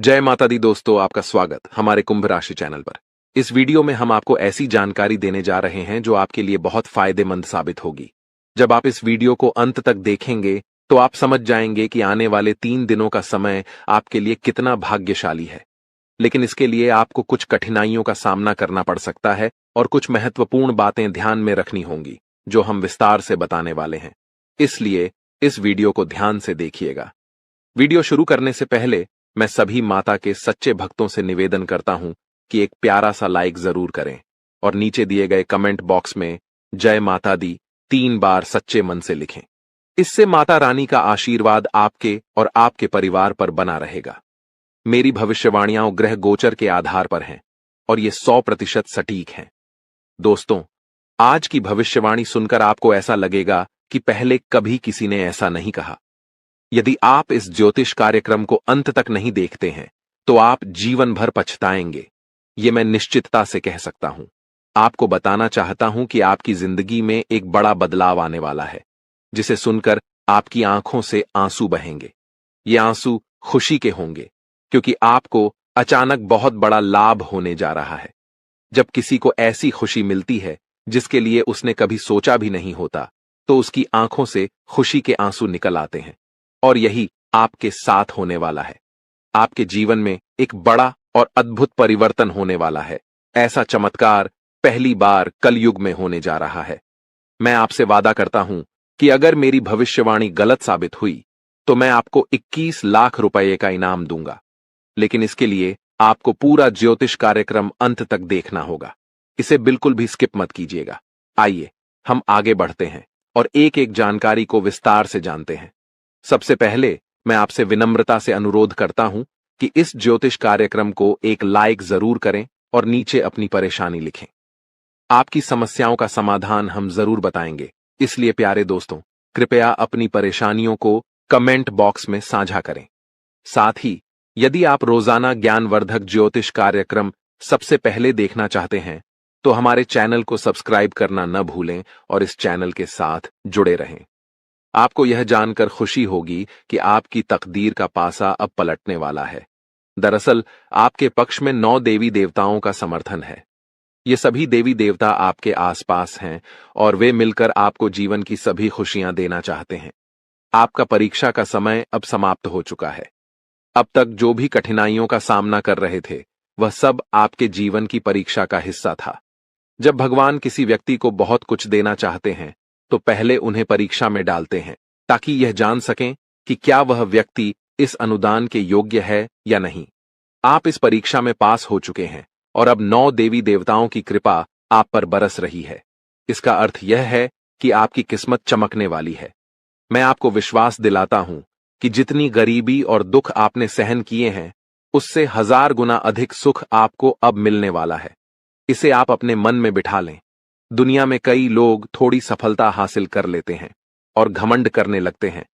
जय माता दी दोस्तों, आपका स्वागत हमारे कुंभ राशि चैनल पर। इस वीडियो में हम आपको ऐसी जानकारी देने जा रहे हैं जो आपके लिए बहुत फायदेमंद साबित होगी। जब आप इस वीडियो को अंत तक देखेंगे तो आप समझ जाएंगे कि आने वाले 3 दिनों का समय आपके लिए कितना भाग्यशाली है। लेकिन इसके लिए आपको कुछ कठिनाइयों का सामना करना पड़ सकता है और कुछ महत्वपूर्ण बातें ध्यान में रखनी होंगी जो हम विस्तार से बताने वाले हैं। इसलिए इस वीडियो को ध्यान से देखिएगा। वीडियो शुरू करने से पहले मैं सभी माता के सच्चे भक्तों से निवेदन करता हूं कि एक प्यारा सा लाइक जरूर करें और नीचे दिए गए कमेंट बॉक्स में जय माता दी 3 बार सच्चे मन से लिखें। इससे माता रानी का आशीर्वाद आपके और आपके परिवार पर बना रहेगा। मेरी भविष्यवाणियां ग्रह गोचर के आधार पर हैं और ये 100% सटीक हैं। दोस्तों, आज की भविष्यवाणी सुनकर आपको ऐसा लगेगा कि पहले कभी किसी ने ऐसा नहीं कहा। यदि आप इस ज्योतिष कार्यक्रम को अंत तक नहीं देखते हैं तो आप जीवन भर पछताएंगे, ये मैं निश्चितता से कह सकता हूं। आपको बताना चाहता हूं कि आपकी जिंदगी में एक बड़ा बदलाव आने वाला है, जिसे सुनकर आपकी आंखों से आंसू बहेंगे। ये आंसू खुशी के होंगे क्योंकि आपको अचानक बहुत बड़ा लाभ होने जा रहा है। जब किसी को ऐसी खुशी मिलती है जिसके लिए उसने कभी सोचा भी नहीं होता, तो उसकी आंखों से खुशी के आंसू निकल आते हैं। और यही आपके साथ होने वाला है। आपके जीवन में एक बड़ा और अद्भुत परिवर्तन होने वाला है। ऐसा चमत्कार पहली बार कलयुग में होने जा रहा है। मैं आपसे वादा करता हूं कि अगर मेरी भविष्यवाणी गलत साबित हुई तो मैं आपको 21 लाख रुपए का इनाम दूंगा। लेकिन इसके लिए आपको पूरा ज्योतिष कार्यक्रम अंत तक देखना होगा। इसे बिल्कुल भी स्किप मत कीजिएगा। आइए हम आगे बढ़ते हैं और एक एक जानकारी को विस्तार से जानते हैं। सबसे पहले मैं आपसे विनम्रता से अनुरोध करता हूं कि इस ज्योतिष कार्यक्रम को एक लाइक जरूर करें और नीचे अपनी परेशानी लिखें। आपकी समस्याओं का समाधान हम जरूर बताएंगे, इसलिए प्यारे दोस्तों, कृपया अपनी परेशानियों को कमेंट बॉक्स में साझा करें। साथ ही यदि आप रोजाना ज्ञानवर्धक ज्योतिष कार्यक्रम सबसे पहले देखना चाहते हैं तो हमारे चैनल को सब्सक्राइब करना न भूलें और इस चैनल के साथ जुड़े रहें। आपको यह जानकर खुशी होगी कि आपकी तकदीर का पासा अब पलटने वाला है। दरअसल आपके पक्ष में 9 देवी देवताओं का समर्थन है। ये सभी देवी देवता आपके आसपास हैं और वे मिलकर आपको जीवन की सभी खुशियां देना चाहते हैं। आपका परीक्षा का समय अब समाप्त हो चुका है। अब तक जो भी कठिनाइयों का सामना कर रहे थे वह सब आपके जीवन की परीक्षा का हिस्सा था। जब भगवान किसी व्यक्ति को बहुत कुछ देना चाहते हैं तो पहले उन्हें परीक्षा में डालते हैं ताकि यह जान सकें कि क्या वह व्यक्ति इस अनुदान के योग्य है या नहीं। आप इस परीक्षा में पास हो चुके हैं और अब 9 देवी देवताओं की कृपा आप पर बरस रही है। इसका अर्थ यह है कि आपकी किस्मत चमकने वाली है। मैं आपको विश्वास दिलाता हूं कि जितनी गरीबी और दुख आपने सहन किए हैं उससे 1000 गुना अधिक सुख आपको अब मिलने वाला है। इसे आप अपने मन में बिठा लें। दुनिया में कई लोग थोड़ी सफलता हासिल कर लेते हैं और घमंड करने लगते हैं,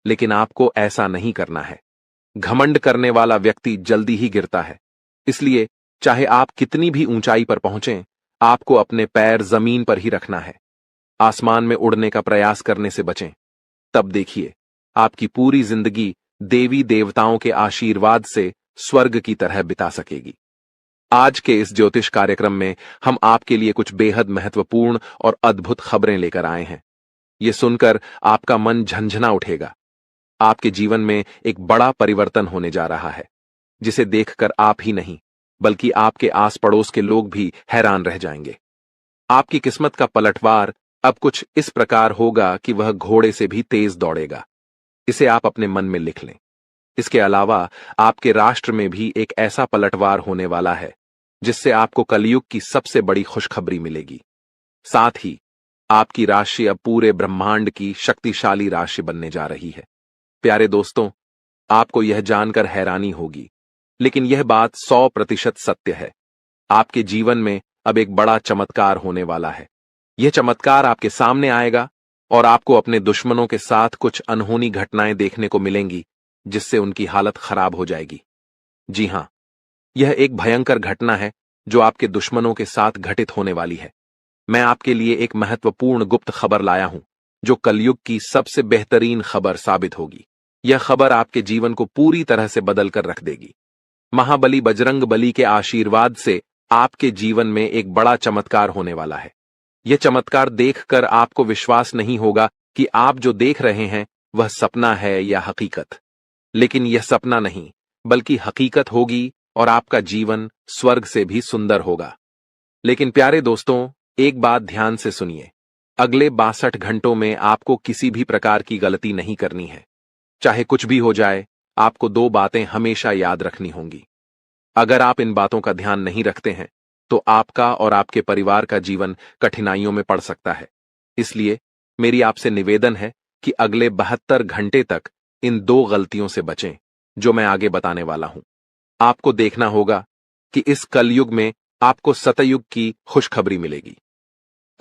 लेकिन आपको ऐसा नहीं करना है। घमंड करने वाला व्यक्ति जल्दी ही गिरता है। इसलिए चाहे आप कितनी भी ऊंचाई पर पहुंचें, आपको अपने पैर जमीन पर ही रखना है। आसमान में उड़ने का प्रयास करने से बचें। तब देखिए आपकी पूरी जिंदगी देवी देवताओं के आशीर्वाद से स्वर्ग की तरह बिता सकेगी। आज के इस ज्योतिष कार्यक्रम में हम आपके लिए कुछ बेहद महत्वपूर्ण और अद्भुत खबरें लेकर आए हैं। ये सुनकर आपका मन झंझना उठेगा। आपके जीवन में एक बड़ा परिवर्तन होने जा रहा है, जिसे देखकर आप ही नहीं बल्कि आपके आस पड़ोस के लोग भी हैरान रह जाएंगे। आपकी किस्मत का पलटवार अब कुछ इस प्रकार होगा कि वह घोड़े से भी तेज दौड़ेगा। इसे आप अपने मन में लिख लें। इसके अलावा आपके राष्ट्र में भी एक ऐसा पलटवार होने वाला है जिससे आपको कलयुग की सबसे बड़ी खुशखबरी मिलेगी। साथ ही आपकी राशि अब पूरे ब्रह्मांड की शक्तिशाली राशि बनने जा रही है। प्यारे दोस्तों, आपको यह जानकर हैरानी होगी, लेकिन यह बात 100% सत्य है। आपके जीवन में अब एक बड़ा चमत्कार होने वाला है। यह चमत्कार आपके सामने आएगा और आपको अपने दुश्मनों के साथ कुछ अनहोनी घटनाएं देखने को मिलेंगी जिससे उनकी हालत खराब हो जाएगी। जी हां, यह एक भयंकर घटना है जो आपके दुश्मनों के साथ घटित होने वाली है। मैं आपके लिए एक महत्वपूर्ण गुप्त खबर लाया हूं जो कलयुग की सबसे बेहतरीन खबर साबित होगी। यह खबर आपके जीवन को पूरी तरह से बदल कर रख देगी। महाबली बजरंग बली के आशीर्वाद से आपके जीवन में एक बड़ा चमत्कार होने वाला है। यह चमत्कार देखकर आपको विश्वास नहीं होगा कि आप जो देख रहे हैं वह सपना है या हकीकत। लेकिन यह सपना नहीं, बल्कि हकीकत होगी और आपका जीवन स्वर्ग से भी सुंदर होगा। लेकिन प्यारे दोस्तों, एक बात ध्यान से सुनिए। अगले 62 घंटों में आपको किसी भी प्रकार की गलती नहीं करनी है। चाहे कुछ भी हो जाए, आपको 2 बातें हमेशा याद रखनी होंगी। अगर आप इन बातों का ध्यान नहीं रखते हैं, तो आपका और आपके परिवार का जीवन कठिनाइयों में पड़ सकता है। इसलिए मेरी आपसे निवेदन है कि अगले 72 घंटे तक इन 2 गलतियों से बचें, जो मैं आगे बताने वाला हूं। आपको देखना होगा कि इस कलयुग में आपको सतयुग की खुशखबरी मिलेगी।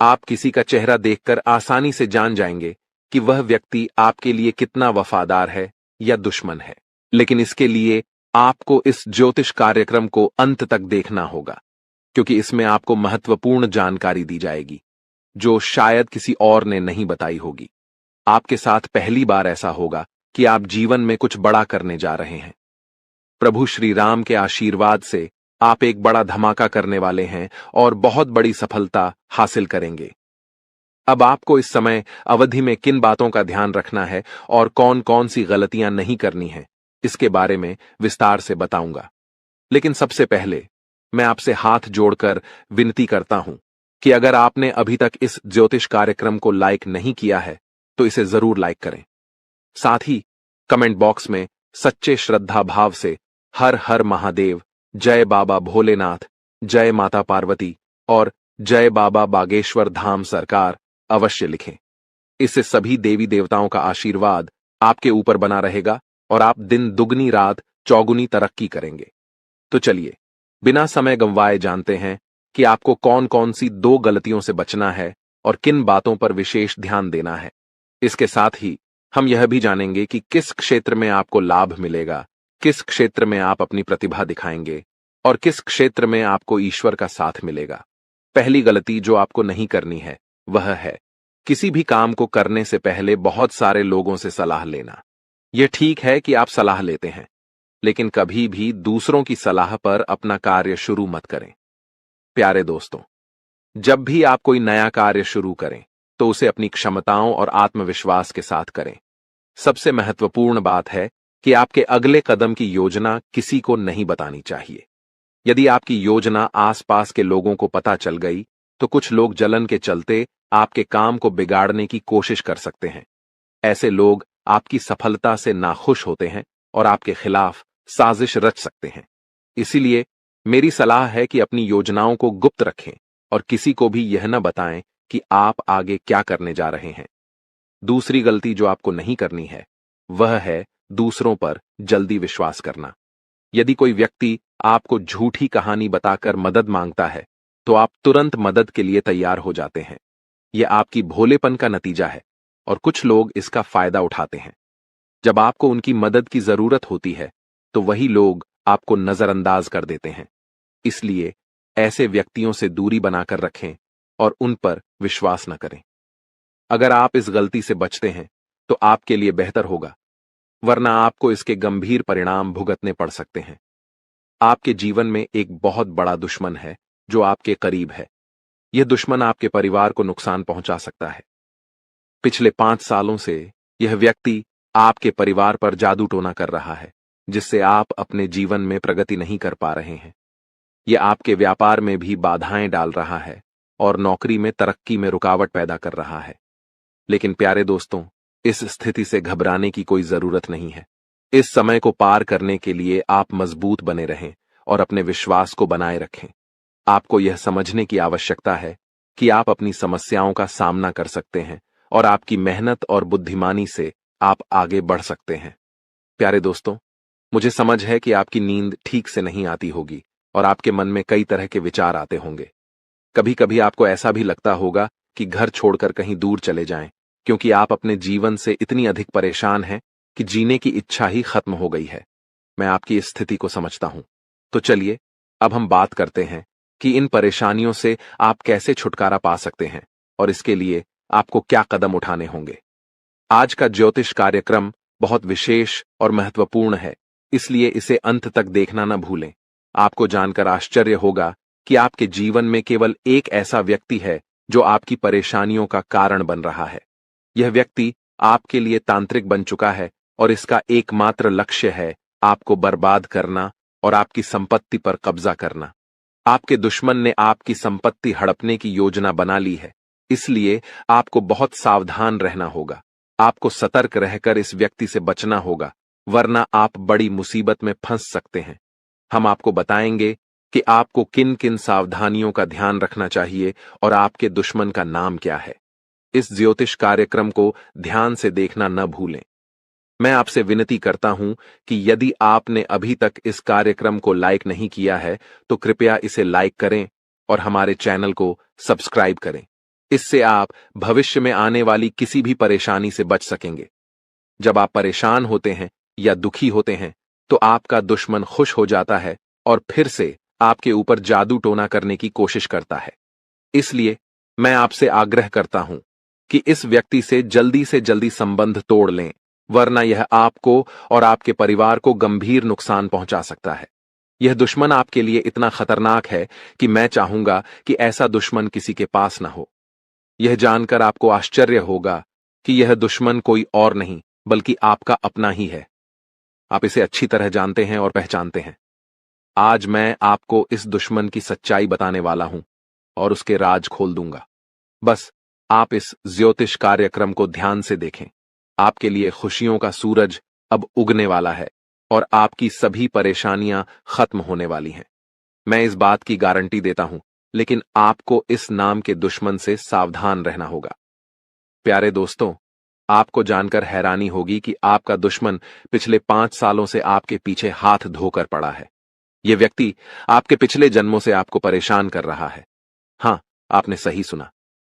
आप किसी का चेहरा देखकर आसानी से जान जाएंगे कि वह व्यक्ति आपके लिए कितना वफादार है या दुश्मन है। लेकिन इसके लिए आपको इस ज्योतिष कार्यक्रम को अंत तक देखना होगा, क्योंकि इसमें आपको महत्वपूर्ण जानकारी दी जाएगी जो शायद किसी और ने नहीं बताई होगी। आपके साथ पहली बार ऐसा होगा कि आप जीवन में कुछ बड़ा करने जा रहे हैं। प्रभु श्री राम के आशीर्वाद से आप एक बड़ा धमाका करने वाले हैं और बहुत बड़ी सफलता हासिल करेंगे। अब आपको इस समय अवधि में किन बातों का ध्यान रखना है और कौन कौन सी गलतियां नहीं करनी है, इसके बारे में विस्तार से बताऊंगा। लेकिन सबसे पहले मैं आपसे हाथ जोड़कर विनती करता हूं कि अगर आपने अभी तक इस ज्योतिष कार्यक्रम को लाइक नहीं किया है, तो इसे जरूर लाइक करें। साथ ही कमेंट बॉक्स में सच्चे श्रद्धा भाव से हर हर महादेव, जय बाबा भोलेनाथ, जय माता पार्वती और जय बाबा बागेश्वर धाम सरकार अवश्य लिखें। इससे सभी देवी देवताओं का आशीर्वाद आपके ऊपर बना रहेगा और आप दिन दुगनी रात चौगुनी तरक्की करेंगे। तो चलिए, बिना समय गंवाए जानते हैं कि आपको कौन कौन सी 2 गलतियों से बचना है और किन बातों पर विशेष ध्यान देना है। इसके साथ ही हम यह भी जानेंगे कि किस क्षेत्र में आपको लाभ मिलेगा, किस क्षेत्र में आप अपनी प्रतिभा दिखाएंगे और किस क्षेत्र में आपको ईश्वर का साथ मिलेगा। पहली गलती जो आपको नहीं करनी है वह है किसी भी काम को करने से पहले बहुत सारे लोगों से सलाह लेना। यह ठीक है कि आप सलाह लेते हैं, लेकिन कभी भी दूसरों की सलाह पर अपना कार्य शुरू मत करें। प्यारे दोस्तों, जब भी आप कोई नया कार्य शुरू करें तो उसे अपनी क्षमताओं और आत्मविश्वास के साथ करें। सबसे महत्वपूर्ण बात है कि आपके अगले कदम की योजना किसी को नहीं बतानी चाहिए। यदि आपकी योजना आसपास के लोगों को पता चल गई, तो कुछ लोग जलन के चलते आपके काम को बिगाड़ने की कोशिश कर सकते हैं। ऐसे लोग आपकी सफलता से नाखुश होते हैं और आपके खिलाफ साजिश रच सकते हैं। इसीलिए मेरी सलाह है कि अपनी योजनाओं को गुप्त रखें और किसी को भी यह न बताएं कि आप आगे क्या करने जा रहे हैं। दूसरी गलती जो आपको नहीं करनी है वह है दूसरों पर जल्दी विश्वास करना। यदि कोई व्यक्ति आपको झूठी कहानी बताकर मदद मांगता है, तो आप तुरंत मदद के लिए तैयार हो जाते हैं। यह आपकी भोलेपन का नतीजा है और कुछ लोग इसका फायदा उठाते हैं। जब आपको उनकी मदद की जरूरत होती है, तो वही लोग आपको नजरअंदाज कर देते हैं। इसलिए ऐसे व्यक्तियों से दूरी बनाकर रखें और उन पर विश्वास न करें। अगर आप इस गलती से बचते हैं, तो आपके लिए बेहतर होगा, वरना आपको इसके गंभीर परिणाम भुगतने पड़ सकते हैं। आपके जीवन में एक बहुत बड़ा दुश्मन है जो आपके करीब है। यह दुश्मन आपके परिवार को नुकसान पहुंचा सकता है। पिछले 5 सालों से यह व्यक्ति आपके परिवार पर जादू टोना कर रहा है, जिससे आप अपने जीवन में प्रगति नहीं कर पा रहे हैं। यह आपके व्यापार में भी बाधाएं डाल रहा है और नौकरी में तरक्की में रुकावट पैदा कर रहा है। लेकिन प्यारे दोस्तों, इस स्थिति से घबराने की कोई जरूरत नहीं है। इस समय को पार करने के लिए आप मजबूत बने रहें और अपने विश्वास को बनाए रखें। आपको यह समझने की आवश्यकता है कि आप अपनी समस्याओं का सामना कर सकते हैं और आपकी मेहनत और बुद्धिमानी से आप आगे बढ़ सकते हैं। प्यारे दोस्तों, मुझे समझ है कि आपकी नींद ठीक से नहीं आती होगी और आपके मन में कई तरह के विचार आते होंगे। कभी कभी आपको ऐसा भी लगता होगा कि घर छोड़कर कहीं दूर चले जाएं, क्योंकि आप अपने जीवन से इतनी अधिक परेशान हैं कि जीने की इच्छा ही खत्म हो गई है। मैं आपकी इस स्थिति को समझता हूं। तो चलिए, अब हम बात करते हैं कि इन परेशानियों से आप कैसे छुटकारा पा सकते हैं और इसके लिए आपको क्या कदम उठाने होंगे। आज का ज्योतिष कार्यक्रम बहुत विशेष और महत्वपूर्ण है, इसलिए इसे अंत तक देखना न भूलें। आपको जानकर आश्चर्य होगा कि आपके जीवन में केवल एक ऐसा व्यक्ति है जो आपकी परेशानियों का कारण बन रहा है। यह व्यक्ति आपके लिए तांत्रिक बन चुका है और इसका एकमात्र लक्ष्य है आपको बर्बाद करना और आपकी संपत्ति पर कब्जा करना। आपके दुश्मन ने आपकी संपत्ति हड़पने की योजना बना ली है, इसलिए आपको बहुत सावधान रहना होगा। आपको सतर्क रहकर इस व्यक्ति से बचना होगा, वरना आप बड़ी मुसीबत में फंस सकते हैं। हम आपको बताएंगे कि आपको किन किन सावधानियों का ध्यान रखना चाहिए और आपके दुश्मन का नाम क्या है। इस ज्योतिष कार्यक्रम को ध्यान से देखना न भूलें। मैं आपसे विनती करता हूं कि यदि आपने अभी तक इस कार्यक्रम को लाइक नहीं किया है तो कृपया इसे लाइक करें और हमारे चैनल को सब्सक्राइब करें। इससे आप भविष्य में आने वाली किसी भी परेशानी से बच सकेंगे। जब आप परेशान होते हैं या दुखी होते हैं तो आपका दुश्मन खुश हो जाता है और फिर से आपके ऊपर जादू टोना करने की कोशिश करता है। इसलिए मैं आपसे आग्रह करता हूं कि इस व्यक्ति से जल्दी संबंध तोड़ लें, वरना यह आपको और आपके परिवार को गंभीर नुकसान पहुंचा सकता है। यह दुश्मन आपके लिए इतना खतरनाक है कि मैं चाहूंगा कि ऐसा दुश्मन किसी के पास न हो। यह जानकर आपको आश्चर्य होगा कि यह दुश्मन कोई और नहीं बल्कि आपका अपना ही है। आप इसे अच्छी तरह जानते हैं और पहचानते हैं। आज मैं आपको इस दुश्मन की सच्चाई बताने वाला हूं और उसके राज खोल दूंगा। बस आप इस ज्योतिष कार्यक्रम को ध्यान से देखें। आपके लिए खुशियों का सूरज अब उगने वाला है और आपकी सभी परेशानियां खत्म होने वाली हैं। मैं इस बात की गारंटी देता हूं, लेकिन आपको इस नाम के दुश्मन से सावधान रहना होगा। प्यारे दोस्तों, आपको जानकर हैरानी होगी कि आपका दुश्मन पिछले 5 सालों से आपके पीछे हाथ धोकर पड़ा है। यह व्यक्ति आपके पिछले जन्मों से आपको परेशान कर रहा है। हां, आपने सही सुना।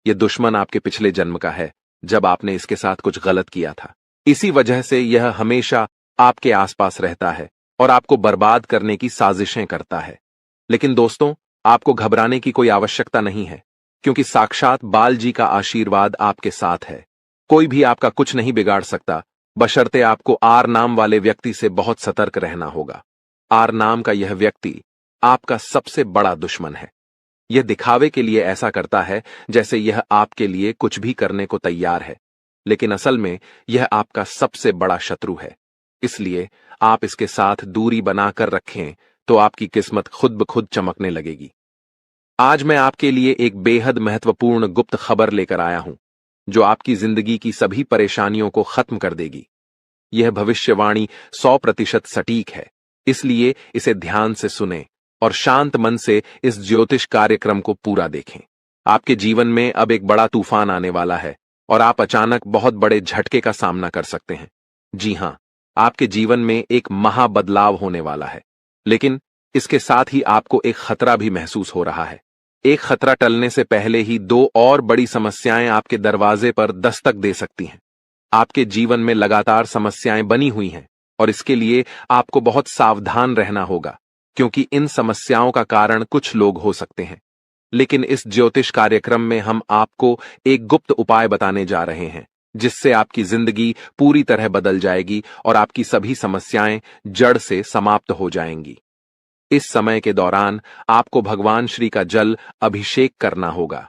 यह दुश्मन आपके पिछले जन्म का है, जब आपने इसके साथ कुछ गलत किया था। इसी वजह से यह हमेशा आपके आसपास रहता है और आपको बर्बाद करने की साजिशें करता है। लेकिन दोस्तों, आपको घबराने की कोई आवश्यकता नहीं है, क्योंकि साक्षात बाल जी का आशीर्वाद आपके साथ है। कोई भी आपका कुछ नहीं बिगाड़ सकता, बशर्ते आपको आर नाम वाले व्यक्ति से बहुत सतर्क रहना होगा। आर नाम का यह व्यक्ति आपका सबसे बड़ा दुश्मन है। यह दिखावे के लिए ऐसा करता है जैसे यह आपके लिए कुछ भी करने को तैयार है, लेकिन असल में यह आपका सबसे बड़ा शत्रु है। इसलिए आप इसके साथ दूरी बनाकर रखें तो आपकी किस्मत खुद ब खुद चमकने लगेगी। आज मैं आपके लिए एक बेहद महत्वपूर्ण गुप्त खबर लेकर आया हूं, जो आपकी जिंदगी की सभी परेशानियों को खत्म कर देगी। यह भविष्यवाणी 100% सटीक है, इसलिए इसे ध्यान से सुनें और शांत मन से इस ज्योतिष कार्यक्रम को पूरा देखें। आपके जीवन में अब एक बड़ा तूफान आने वाला है और आप अचानक बहुत बड़े झटके का सामना कर सकते हैं। जी हां, आपके जीवन में एक महा बदलाव होने वाला है, लेकिन इसके साथ ही आपको एक खतरा भी महसूस हो रहा है। एक खतरा टलने से पहले ही 2 और बड़ी समस्याएं आपके दरवाजे पर दस्तक दे सकती हैं। आपके जीवन में लगातार समस्याएं बनी हुई हैं और इसके लिए आपको बहुत सावधान रहना होगा, क्योंकि इन समस्याओं का कारण कुछ लोग हो सकते हैं। लेकिन इस ज्योतिष कार्यक्रम में हम आपको एक गुप्त उपाय बताने जा रहे हैं, जिससे आपकी जिंदगी पूरी तरह बदल जाएगी और आपकी सभी समस्याएं जड़ से समाप्त हो जाएंगी। इस समय के दौरान आपको भगवान श्री का जल अभिषेक करना होगा।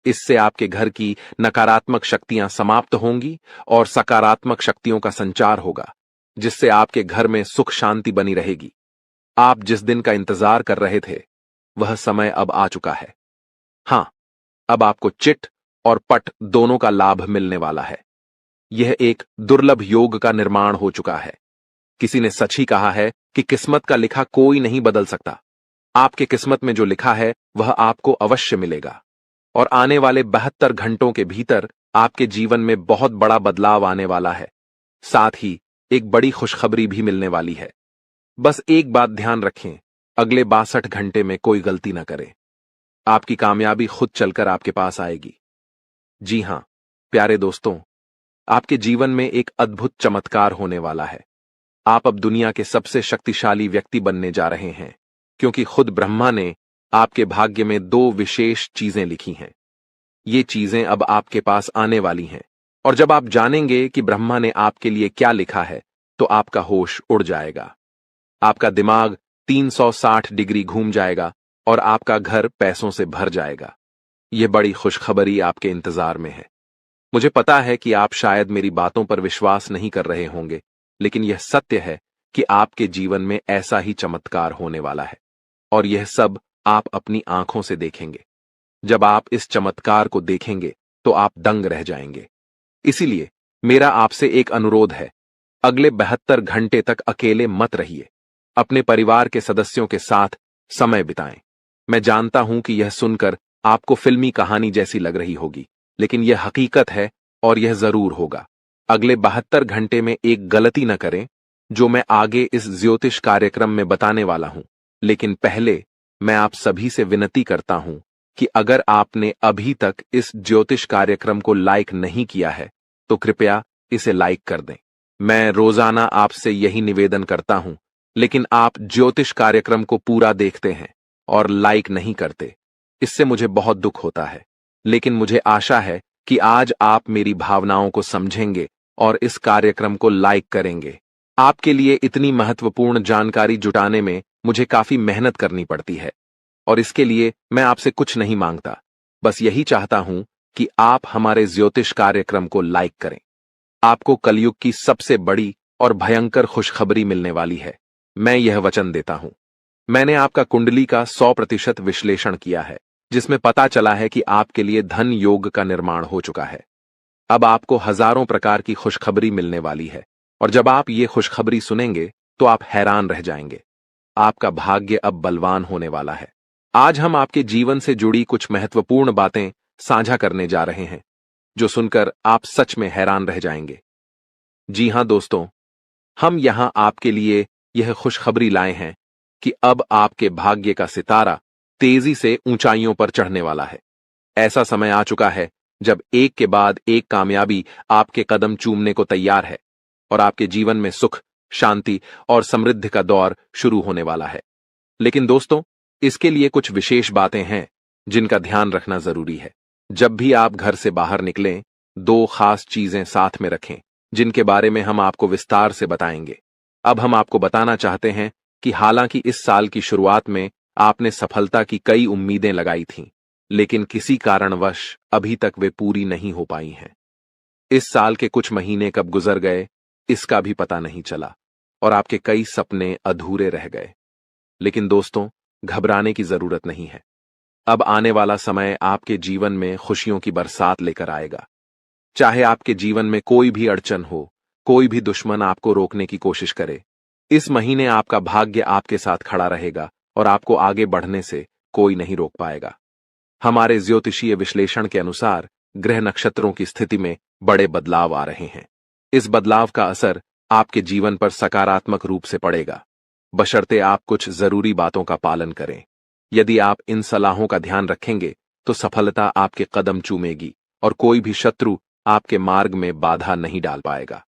इससे आपके घर की नकारात्मक शक्तियां समाप्त होंगी और सकारात्मक शक्तियों का संचार होगा, जिससे आपके घर में सुख शांति बनी रहेगी। आप जिस दिन का इंतजार कर रहे थे, वह समय अब आ चुका है। हां, अब आपको चिट और पट दोनों का लाभ मिलने वाला है। यह एक दुर्लभ योग का निर्माण हो चुका है। किसी ने सच ही कहा है कि किस्मत का लिखा कोई नहीं बदल सकता। आपके किस्मत में जो लिखा है वह आपको अवश्य मिलेगा और आने वाले 72 घंटों के भीतर आपके जीवन में बहुत बड़ा बदलाव आने वाला है। साथ ही एक बड़ी खुशखबरी भी मिलने वाली है। बस एक बात ध्यान रखें, अगले 62 घंटे में कोई गलती न करें। आपकी कामयाबी खुद चलकर आपके पास आएगी। जी हां, प्यारे दोस्तों, आपके जीवन में एक अद्भुत चमत्कार होने वाला है। आप अब दुनिया के सबसे शक्तिशाली व्यक्ति बनने जा रहे हैं, क्योंकि खुद ब्रह्मा ने आपके भाग्य में 2 विशेष चीजें लिखी हैं। ये चीजें अब आपके पास आने वाली हैं, और जब आप जानेंगे कि ब्रह्मा ने आपके लिए क्या लिखा है, तो आपका होश उड़ जाएगा। आपका दिमाग 360 डिग्री घूम जाएगा और आपका घर पैसों से भर जाएगा। यह बड़ी खुशखबरी आपके इंतजार में है। मुझे पता है कि आप शायद मेरी बातों पर विश्वास नहीं कर रहे होंगे, लेकिन यह सत्य है कि आपके जीवन में ऐसा ही चमत्कार होने वाला है और यह सब आप अपनी आंखों से देखेंगे। जब आप इस चमत्कार को देखेंगे तो आप दंग रह जाएंगे। इसीलिए मेरा आपसे एक अनुरोध है, अगले 72 घंटे तक अकेले मत रहिए। अपने परिवार के सदस्यों के साथ समय बिताएं। मैं जानता हूं कि यह सुनकर आपको फिल्मी कहानी जैसी लग रही होगी, लेकिन यह हकीकत है और यह जरूर होगा। अगले 72 घंटे में एक गलती न करें जो मैं आगे इस ज्योतिष कार्यक्रम में बताने वाला हूं। लेकिन पहले मैं आप सभी से विनती करता हूं कि अगर आपने अभी तक इस ज्योतिष कार्यक्रम को लाइक नहीं किया है तो कृपया इसे लाइक कर दें। मैं रोजाना आपसे यही निवेदन करता हूं, लेकिन आप ज्योतिष कार्यक्रम को पूरा देखते हैं और लाइक नहीं करते। इससे मुझे बहुत दुख होता है, लेकिन मुझे आशा है कि आज आप मेरी भावनाओं को समझेंगे और इस कार्यक्रम को लाइक करेंगे। आपके लिए इतनी महत्वपूर्ण जानकारी जुटाने में मुझे काफी मेहनत करनी पड़ती है और इसके लिए मैं आपसे कुछ नहीं मांगता, बस यही चाहता हूं कि आप हमारे ज्योतिष कार्यक्रम को लाइक करें। आपको कलयुग की सबसे बड़ी और भयंकर खुशखबरी मिलने वाली है, मैं यह वचन देता हूं। मैंने आपका कुंडली का 100% विश्लेषण किया है, जिसमें पता चला है कि आपके लिए धन योग का निर्माण हो चुका है। अब आपको हजारों प्रकार की खुशखबरी मिलने वाली है और जब आप ये खुशखबरी सुनेंगे तो आप हैरान रह जाएंगे। आपका भाग्य अब बलवान होने वाला है। आज हम आपके जीवन से जुड़ी कुछ महत्वपूर्ण बातें साझा करने जा रहे हैं, जो सुनकर आप सच में हैरान रह जाएंगे। जी हां दोस्तों, हम यहां आपके लिए यह खुशखबरी लाए हैं कि अब आपके भाग्य का सितारा तेजी से ऊंचाइयों पर चढ़ने वाला है। ऐसा समय आ चुका है जब एक के बाद एक कामयाबी आपके कदम चूमने को तैयार है और आपके जीवन में सुख, शांति और समृद्धि का दौर शुरू होने वाला है। लेकिन दोस्तों, इसके लिए कुछ विशेष बातें हैं जिनका ध्यान रखना जरूरी है। जब भी आप घर से बाहर निकलें, 2 खास चीजें साथ में रखें, जिनके बारे में हम आपको विस्तार से बताएंगे। अब हम आपको बताना चाहते हैं कि हालांकि इस साल की शुरुआत में आपने सफलता की कई उम्मीदें लगाई थीं, लेकिन किसी कारणवश अभी तक वे पूरी नहीं हो पाई हैं। इस साल के कुछ महीने कब गुजर गए, इसका भी पता नहीं चला और आपके कई सपने अधूरे रह गए। लेकिन दोस्तों, घबराने की जरूरत नहीं है। अब आने वाला समय आपके जीवन में खुशियों की बरसात लेकर आएगा। चाहे आपके जीवन में कोई भी अड़चन हो, कोई भी दुश्मन आपको रोकने की कोशिश करे, इस महीने आपका भाग्य आपके साथ खड़ा रहेगा और आपको आगे बढ़ने से कोई नहीं रोक पाएगा। हमारे ज्योतिषीय विश्लेषण के अनुसार ग्रह नक्षत्रों की स्थिति में बड़े बदलाव आ रहे हैं। इस बदलाव का असर आपके जीवन पर सकारात्मक रूप से पड़ेगा, बशर्ते आप कुछ जरूरी बातों का पालन करें। यदि आप इन सलाहों का ध्यान रखेंगे तो सफलता आपके कदम चूमेगी और कोई भी शत्रु आपके मार्ग में बाधा नहीं डाल पाएगा।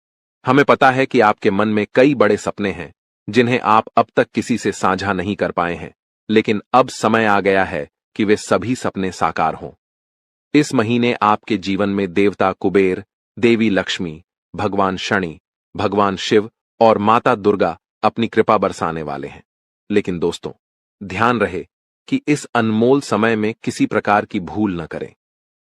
हमें पता है कि आपके मन में कई बड़े सपने हैं जिन्हें आप अब तक किसी से साझा नहीं कर पाए हैं, लेकिन अब समय आ गया है कि वे सभी सपने साकार हों। इस महीने आपके जीवन में देवता कुबेर, देवी लक्ष्मी, भगवान शनि, भगवान शिव और माता दुर्गा अपनी कृपा बरसाने वाले हैं। लेकिन दोस्तों, ध्यान रहे कि इस अनमोल समय में किसी प्रकार की भूल न करें।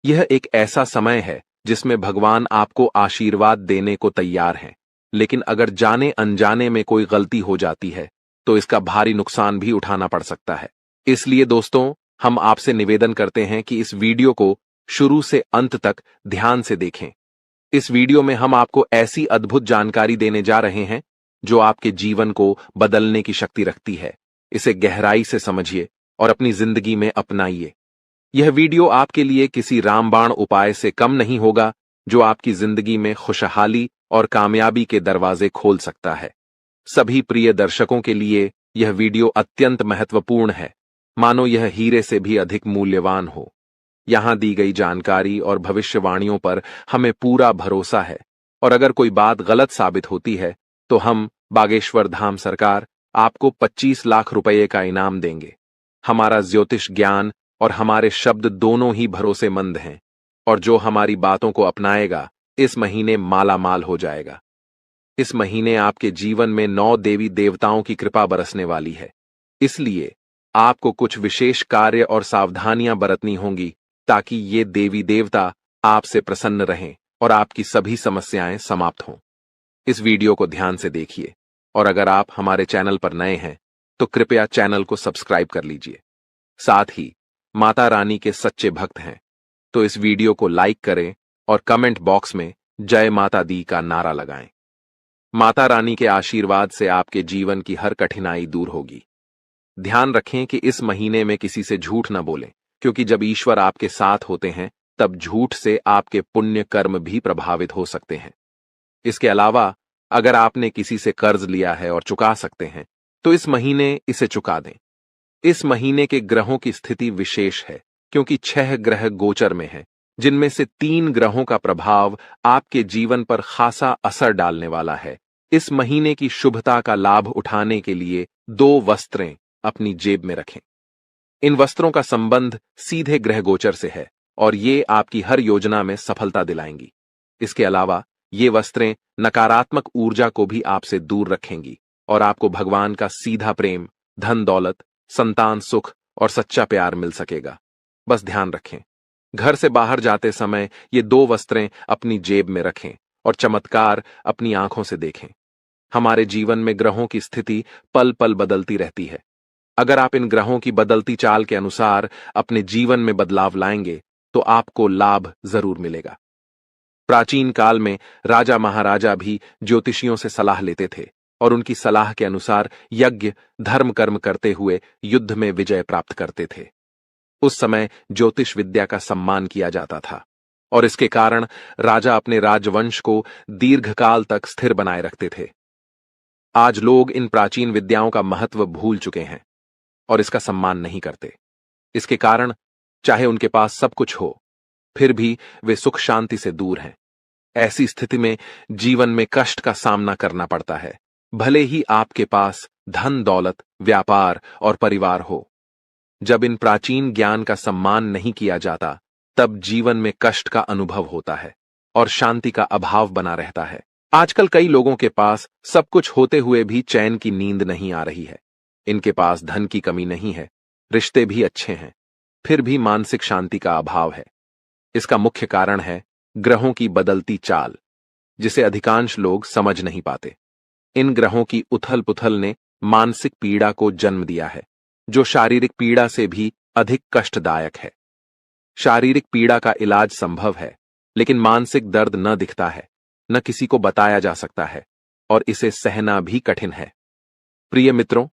यह एक ऐसा समय है जिसमें भगवान आपको आशीर्वाद देने को तैयार हैं, लेकिन अगर जाने अनजाने में कोई गलती हो जाती है तो इसका भारी नुकसान भी उठाना पड़ सकता है। इसलिए दोस्तों, हम आपसे निवेदन करते हैं कि इस वीडियो को शुरू से अंत तक ध्यान से देखें। इस वीडियो में हम आपको ऐसी अद्भुत जानकारी देने जा रहे हैं जो आपके जीवन को बदलने की शक्ति रखती है। इसे गहराई से समझिए और अपनी जिंदगी में अपनाइए। यह वीडियो आपके लिए किसी रामबाण उपाय से कम नहीं होगा जो आपकी जिंदगी में खुशहाली और कामयाबी के दरवाजे खोल सकता है। सभी प्रिय दर्शकों के लिए यह वीडियो अत्यंत महत्वपूर्ण है, मानो यह हीरे से भी अधिक मूल्यवान हो। यहां दी गई जानकारी और भविष्यवाणियों पर हमें पूरा भरोसा है और अगर कोई बात गलत साबित होती है तो हम बागेश्वर धाम सरकार आपको 25 लाख रुपए का इनाम देंगे। हमारा ज्योतिष ज्ञान और हमारे शब्द दोनों ही भरोसेमंद हैं और जो हमारी बातों को अपनाएगा इस महीने माला माल हो जाएगा। इस महीने आपके जीवन में 9 देवी देवताओं की कृपा बरसने वाली है। इसलिए आपको कुछ विशेष कार्य और सावधानियां बरतनी होंगी ताकि ये देवी देवता आपसे प्रसन्न रहें और आपकी सभी समस्याएं समाप्त हों। इस वीडियो को ध्यान से देखिए और अगर आप हमारे चैनल पर नए हैं तो कृपया चैनल को सब्सक्राइब कर लीजिए। साथ ही माता रानी के सच्चे भक्त हैं तो इस वीडियो को लाइक करें और कमेंट बॉक्स में जय माता दी का नारा लगाएं। माता रानी के आशीर्वाद से आपके जीवन की हर कठिनाई दूर होगी। ध्यान रखें कि इस महीने में किसी से झूठ न बोलें, क्योंकि जब ईश्वर आपके साथ होते हैं तब झूठ से आपके पुण्य कर्म भी प्रभावित हो सकते हैं। इसके अलावा अगर आपने किसी से कर्ज लिया है और चुका सकते हैं तो इस महीने इसे चुका दें। इस महीने के ग्रहों की स्थिति विशेष है क्योंकि 6 ग्रह गोचर में हैं, जिनमें से 3 ग्रहों का प्रभाव आपके जीवन पर खासा असर डालने वाला है। इस महीने की शुभता का लाभ उठाने के लिए 2 वस्त्रें अपनी जेब में रखें। इन वस्त्रों का संबंध सीधे ग्रह गोचर से है और ये आपकी हर योजना में सफलता दिलाएंगी। इसके अलावा ये वस्त्रें नकारात्मक ऊर्जा को भी आपसे दूर रखेंगी और आपको भगवान का सीधा प्रेम, धन दौलत, संतान सुख और सच्चा प्यार मिल सकेगा। बस ध्यान रखें, घर से बाहर जाते समय ये 2 वस्त्रें अपनी जेब में रखें और चमत्कार अपनी आंखों से देखें। हमारे जीवन में ग्रहों की स्थिति पल पल बदलती रहती है। अगर आप इन ग्रहों की बदलती चाल के अनुसार अपने जीवन में बदलाव लाएंगे तो आपको लाभ जरूर मिलेगा। प्राचीन काल में राजा महाराजा भी ज्योतिषियों से सलाह लेते थे और उनकी सलाह के अनुसार यज्ञ, धर्म कर्म करते हुए युद्ध में विजय प्राप्त करते थे। उस समय ज्योतिष विद्या का सम्मान किया जाता था और इसके कारण राजा अपने राजवंश को दीर्घकाल तक स्थिर बनाए रखते थे। आज लोग इन प्राचीन विद्याओं का महत्व भूल चुके हैं और इसका सम्मान नहीं करते। इसके कारण चाहे उनके पास सब कुछ हो, फिर भी वे सुख शांति से दूर हैं। ऐसी स्थिति में जीवन में कष्ट का सामना करना पड़ता है, भले ही आपके पास धन दौलत, व्यापार और परिवार हो। जब इन प्राचीन ज्ञान का सम्मान नहीं किया जाता, तब जीवन में कष्ट का अनुभव होता है और शांति का अभाव बना रहता है। आजकल कई लोगों के पास सब कुछ होते हुए भी चैन की नींद नहीं आ रही है। इनके पास धन की कमी नहीं है, रिश्ते भी अच्छे हैं, फिर भी मानसिक शांति का अभाव है। इसका मुख्य कारण है ग्रहों की बदलती चाल, जिसे अधिकांश लोग समझ नहीं पाते। इन ग्रहों की उथल पुथल ने मानसिक पीड़ा को जन्म दिया है, जो शारीरिक पीड़ा से भी अधिक कष्टदायक है। शारीरिक पीड़ा का इलाज संभव है, लेकिन मानसिक दर्द न दिखता है, न किसी को बताया जा सकता है और इसे सहना भी कठिन है। प्रिय मित्रों,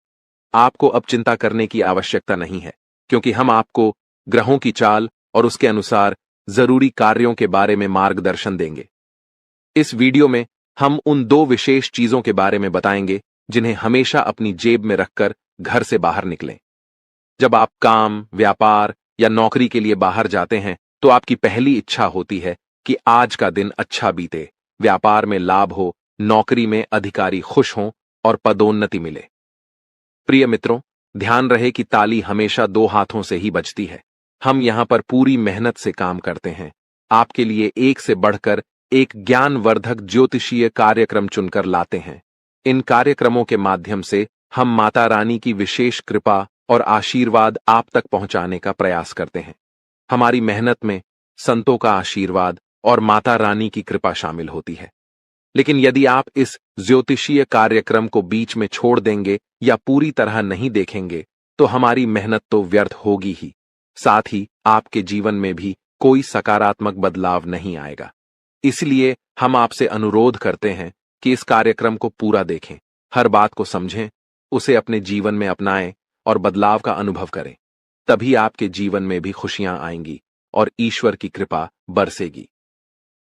आपको अब चिंता करने की आवश्यकता नहीं है, क्योंकि हम आपको ग्रहों की चाल और उसके अनुसार जरूरी कार्यों के बारे में मार्गदर्शन देंगे। इस वीडियो में हम उन 2 विशेष चीजों के बारे में बताएंगे जिन्हें हमेशा अपनी जेब में रखकर घर से बाहर निकलें। जब आप काम, व्यापार या नौकरी के लिए बाहर जाते हैं तो आपकी पहली इच्छा होती है कि आज का दिन अच्छा बीते, व्यापार में लाभ हो, नौकरी में अधिकारी खुश हों और पदोन्नति मिले। प्रिय मित्रों, ध्यान रहे कि ताली हमेशा 2 हाथों से ही बजती है। हम यहां पर पूरी मेहनत से काम करते हैं, आपके लिए एक से बढ़कर एक ज्ञानवर्धक ज्योतिषीय कार्यक्रम चुनकर लाते हैं। इन कार्यक्रमों के माध्यम से हम माता रानी की विशेष कृपा और आशीर्वाद आप तक पहुंचाने का प्रयास करते हैं। हमारी मेहनत में संतों का आशीर्वाद और माता रानी की कृपा शामिल होती है। लेकिन यदि आप इस ज्योतिषीय कार्यक्रम को बीच में छोड़ देंगे या पूरी तरह नहीं देखेंगे तो हमारी मेहनत तो व्यर्थ होगी ही, साथ ही आपके जीवन में भी कोई सकारात्मक बदलाव नहीं आएगा। इसलिए हम आपसे अनुरोध करते हैं कि इस कार्यक्रम को पूरा देखें, हर बात को समझें, उसे अपने जीवन में अपनाएं और बदलाव का अनुभव करें। तभी आपके जीवन में भी खुशियां आएंगी और ईश्वर की कृपा बरसेगी।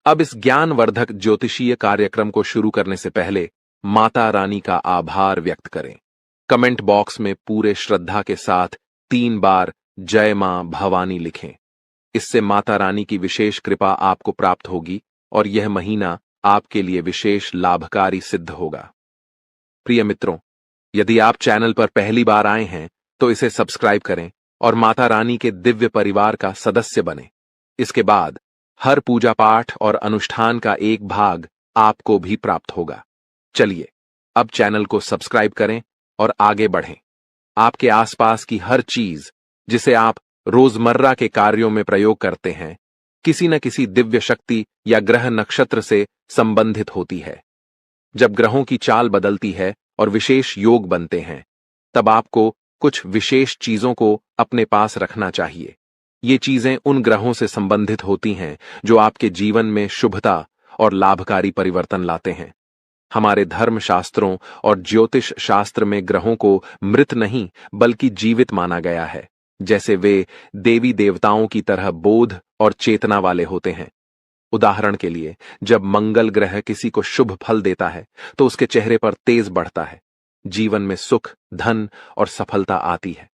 अब इस ज्ञानवर्धक ज्योतिषीय कार्यक्रम को शुरू करने से पहले माता रानी का आभार व्यक्त करें। कमेंट बॉक्स में पूरे श्रद्धा के साथ 3 बार जय मां भवानी लिखें। इससे माता रानी की विशेष कृपा आपको प्राप्त होगी और यह महीना आपके लिए विशेष लाभकारी सिद्ध होगा। प्रिय मित्रों, यदि आप चैनल पर पहली बार आए हैं तो इसे सब्सक्राइब करें और माता रानी के दिव्य परिवार का सदस्य बनें। इसके बाद हर पूजा पाठ और अनुष्ठान का एक भाग आपको भी प्राप्त होगा। चलिए अब चैनल को सब्सक्राइब करें और आगे बढ़ें। आपके आसपास की हर चीज जिसे आप रोजमर्रा के कार्यों में प्रयोग करते हैं, किसी न किसी दिव्य शक्ति या ग्रह नक्षत्र से संबंधित होती है। जब ग्रहों की चाल बदलती है और विशेष योग बनते हैं, तब आपको कुछ विशेष चीजों को अपने पास रखना चाहिए। ये चीजें उन ग्रहों से संबंधित होती हैं जो आपके जीवन में शुभता और लाभकारी परिवर्तन लाते हैं। हमारे धर्म शास्त्रों और ज्योतिष शास्त्र में ग्रहों को मृत नहीं बल्कि जीवित माना गया है, जैसे वे देवी देवताओं की तरह बोध और चेतना वाले होते हैं। उदाहरण के लिए, जब मंगल ग्रह किसी को शुभ फल देता है तो उसके चेहरे पर तेज बढ़ता है, जीवन में सुख, धन और सफलता आती है।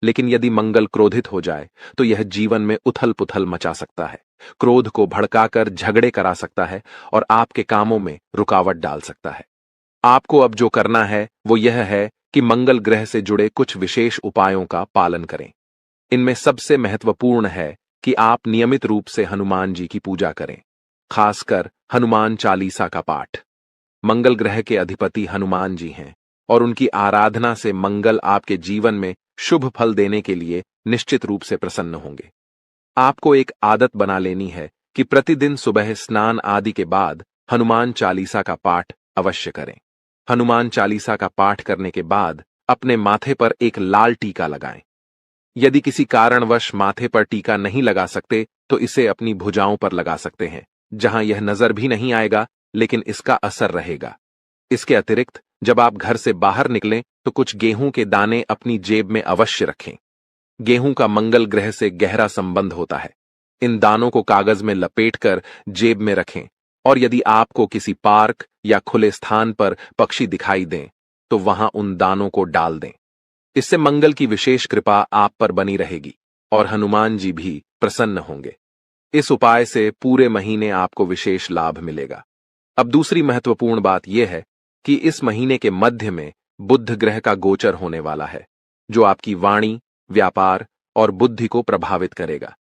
लेकिन यदि मंगल क्रोधित हो जाए तो यह जीवन में उथल पुथल मचा सकता है, क्रोध को भड़काकर झगड़े करा सकता है और आपके कामों में रुकावट डाल सकता है। आपको अब जो करना है वो यह है कि मंगल ग्रह से जुड़े कुछ विशेष उपायों का पालन करें। इनमें सबसे महत्वपूर्ण है कि आप नियमित रूप से हनुमान जी की पूजा करें, खासकर हनुमान चालीसा का पाठ। मंगल ग्रह के अधिपति हनुमान जी हैं और उनकी आराधना से मंगल आपके जीवन में शुभ फल देने के लिए निश्चित रूप से प्रसन्न होंगे। आपको एक आदत बना लेनी है कि प्रतिदिन सुबह स्नान आदि के बाद हनुमान चालीसा का पाठ अवश्य करें। हनुमान चालीसा का पाठ करने के बाद अपने माथे पर एक लाल टीका लगाएं। यदि किसी कारणवश माथे पर टीका नहीं लगा सकते तो इसे अपनी भुजाओं पर लगा सकते हैं, जहां यह नजर भी नहीं आएगा लेकिन इसका असर रहेगा। इसके अतिरिक्त जब आप घर से बाहर निकलें तो कुछ गेहूं के दाने अपनी जेब में अवश्य रखें। गेहूं का मंगल ग्रह से गहरा संबंध होता है। इन दानों को कागज में लपेटकर जेब में रखें और यदि आपको किसी पार्क या खुले स्थान पर पक्षी दिखाई दें तो वहां उन दानों को डाल दें। इससे मंगल की विशेष कृपा आप पर बनी रहेगी और हनुमान जी भी प्रसन्न होंगे। इस उपाय से पूरे महीने आपको विशेष लाभ मिलेगा। अब दूसरी महत्वपूर्ण बात यह है कि इस महीने के मध्य में बुध ग्रह का गोचर होने वाला है, जो आपकी वाणी, व्यापार और बुद्धि को प्रभावित करेगा।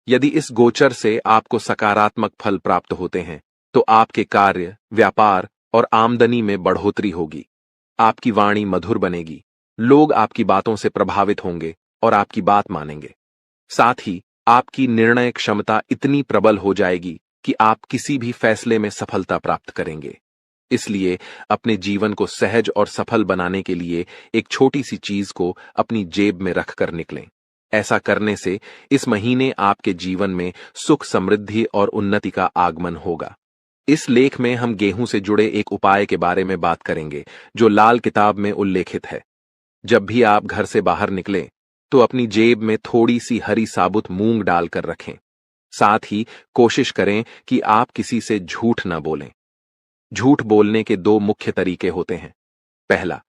यदि इस गोचर से आपको सकारात्मक फल प्राप्त होते हैं तो आपके कार्य, व्यापार और आमदनी में बढ़ोतरी होगी। आपकी वाणी मधुर बनेगी, लोग आपकी बातों से प्रभावित होंगे और आपकी बात मानेंगे। साथ ही आपकी निर्णय क्षमता इतनी प्रबल हो जाएगी कि आप किसी भी फैसले में सफलता प्राप्त करेंगे। इसलिए अपने जीवन को सहज और सफल बनाने के लिए एक छोटी सी चीज को अपनी जेब में रखकर निकलें। ऐसा करने से इस महीने आपके जीवन में सुख, समृद्धि और उन्नति का आगमन होगा। इस लेख में हम गेहूं से जुड़े एक उपाय के बारे में बात करेंगे जो लाल किताब में उल्लेखित है। जब भी आप घर से बाहर निकलें तो अपनी जेब में थोड़ी सी हरी साबुत मूंग डालकर रखें। साथ ही कोशिश करें कि आप किसी से झूठ न बोलें। झूठ बोलने के दो मुख्य तरीके होते हैं। पहला,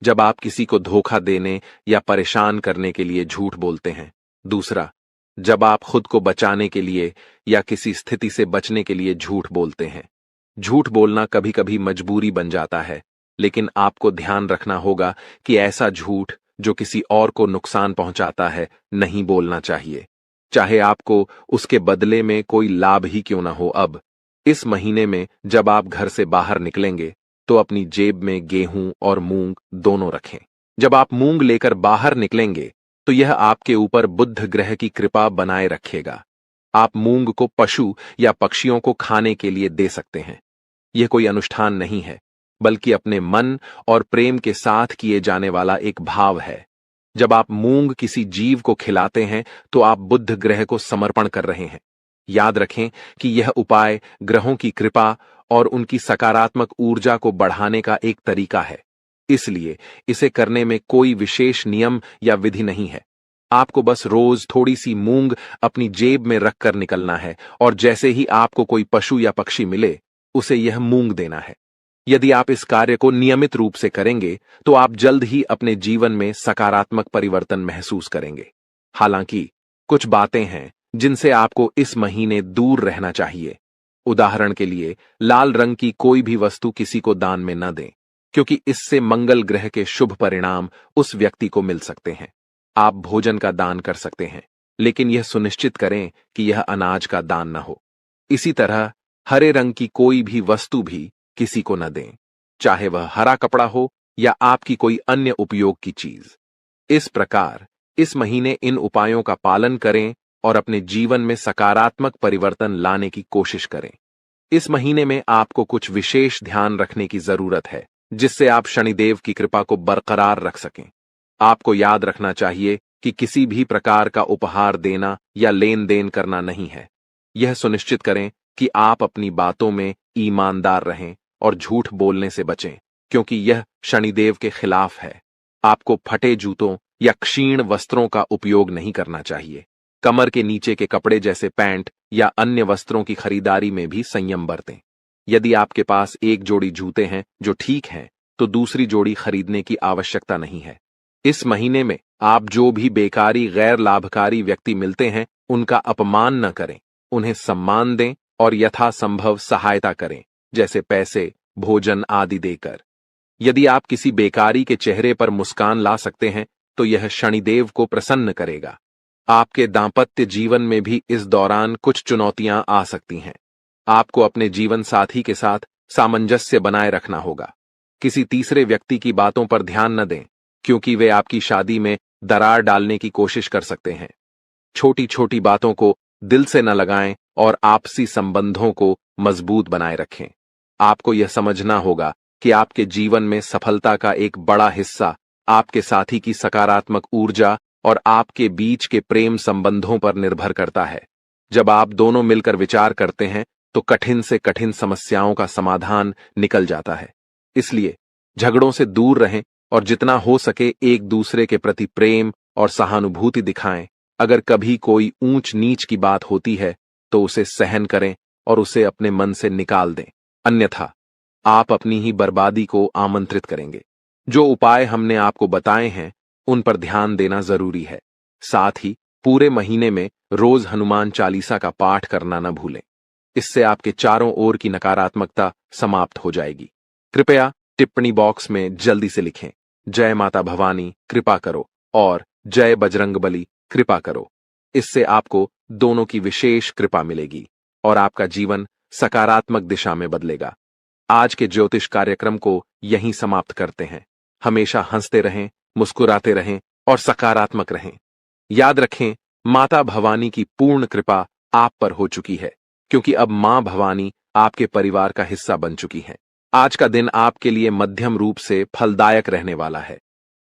जब आप किसी को धोखा देने या परेशान करने के लिए झूठ बोलते हैं। दूसरा, जब आप खुद को बचाने के लिए या किसी स्थिति से बचने के लिए झूठ बोलते हैं। झूठ बोलना कभी कभी मजबूरी बन जाता है, लेकिन आपको ध्यान रखना होगा कि ऐसा झूठ जो किसी और को नुकसान पहुंचाता है नहीं बोलना चाहिए, चाहे आपको उसके बदले में कोई लाभ ही क्यों न हो। अब इस महीने में जब आप घर से बाहर निकलेंगे तो अपनी जेब में गेहूं और मूंग दोनों रखें। जब आप मूंग लेकर बाहर निकलेंगे तो यह आपके ऊपर बुध ग्रह की कृपा बनाए रखेगा। आप मूंग को पशु या पक्षियों को खाने के लिए दे सकते हैं। यह कोई अनुष्ठान नहीं है, बल्कि अपने मन और प्रेम के साथ किए जाने वाला एक भाव है। जब आप मूंग किसी जीव को खिलाते हैं तो आप बुध ग्रह को समर्पण कर रहे हैं। याद रखें कि यह उपाय ग्रहों की कृपा और उनकी सकारात्मक ऊर्जा को बढ़ाने का एक तरीका है, इसलिए इसे करने में कोई विशेष नियम या विधि नहीं है। आपको बस रोज थोड़ी सी मूंग अपनी जेब में रखकर निकलना है और जैसे ही आपको कोई पशु या पक्षी मिले उसे यह मूंग देना है। यदि आप इस कार्य को नियमित रूप से करेंगे तो आप जल्द ही अपने जीवन में सकारात्मक परिवर्तन महसूस करेंगे। हालांकि कुछ बातें हैं जिनसे आपको इस महीने दूर रहना चाहिए। उदाहरण के लिए, लाल रंग की कोई भी वस्तु किसी को दान में न दें, क्योंकि इससे मंगल ग्रह के शुभ परिणाम उस व्यक्ति को मिल सकते हैं। आप भोजन का दान कर सकते हैं, लेकिन यह सुनिश्चित करें कि यह अनाज का दान न हो। इसी तरह हरे रंग की कोई भी वस्तु भी किसी को न दें। चाहे वह हरा कपड़ा हो या आपकी कोई अन्य उपयोग की चीज। इस प्रकार इस महीने इन उपायों का पालन करें और अपने जीवन में सकारात्मक परिवर्तन लाने की कोशिश करें। इस महीने में आपको कुछ विशेष ध्यान रखने की जरूरत है, जिससे आप शनिदेव की कृपा को बरकरार रख सकें। आपको याद रखना चाहिए कि किसी भी प्रकार का उपहार देना या लेन देन करना नहीं है। यह सुनिश्चित करें कि आप अपनी बातों में ईमानदार रहें और झूठ बोलने से बचें, क्योंकि यह शनिदेव के खिलाफ है। आपको फटे जूतों या क्षीण वस्त्रों का उपयोग नहीं करना चाहिए। कमर के नीचे के कपड़े जैसे पैंट या अन्य वस्त्रों की खरीदारी में भी संयम बरतें। यदि आपके पास एक जोड़ी जूते हैं जो ठीक हैं, तो दूसरी जोड़ी खरीदने की आवश्यकता नहीं है। इस महीने में आप जो भी बेकारी गैर लाभकारी व्यक्ति मिलते हैं, उनका अपमान न करें, उन्हें सम्मान दें और यथासंभव सहायता करें, जैसे पैसे, भोजन आदि देकर। यदि आप किसी बेकारी के चेहरे पर मुस्कान ला सकते हैं, तो यह शनिदेव को प्रसन्न करेगा। आपके दांपत्य जीवन में भी इस दौरान कुछ चुनौतियां आ सकती हैं। आपको अपने जीवन साथी के साथ सामंजस्य बनाए रखना होगा। किसी तीसरे व्यक्ति की बातों पर ध्यान न दें, क्योंकि वे आपकी शादी में दरार डालने की कोशिश कर सकते हैं। छोटी छोटी बातों को दिल से न लगाएं और आपसी संबंधों को मजबूत बनाए रखें। आपको यह समझना होगा कि आपके जीवन में सफलता का एक बड़ा हिस्सा आपके साथी की सकारात्मक ऊर्जा और आपके बीच के प्रेम संबंधों पर निर्भर करता है। जब आप दोनों मिलकर विचार करते हैं, तो कठिन से कठिन समस्याओं का समाधान निकल जाता है। इसलिए झगड़ों से दूर रहें और जितना हो सके एक दूसरे के प्रति प्रेम और सहानुभूति दिखाएं। अगर कभी कोई ऊंच नीच की बात होती है, तो उसे सहन करें और उसे अपने मन से निकाल दें, अन्यथा आप अपनी ही बर्बादी को आमंत्रित करेंगे। जो उपाय हमने आपको बताए हैं, उन पर ध्यान देना जरूरी है। साथ ही पूरे महीने में रोज हनुमान चालीसा का पाठ करना न भूलें। इससे आपके चारों ओर की नकारात्मकता समाप्त हो जाएगी। कृपया टिप्पणी बॉक्स में जल्दी से लिखें, जय माता भवानी कृपा करो और जय बजरंगबली कृपा करो। इससे आपको दोनों की विशेष कृपा मिलेगी और आपका जीवन सकारात्मक दिशा में बदलेगा। आज के ज्योतिष कार्यक्रम को यहीं समाप्त करते हैं। हमेशा हंसते रहें, मुस्कुराते रहें और सकारात्मक रहें। याद रखें, माता भवानी की पूर्ण कृपा आप पर हो चुकी है, क्योंकि अब मां भवानी आपके परिवार का हिस्सा बन चुकी हैं। आज का दिन आपके लिए मध्यम रूप से फलदायक रहने वाला है।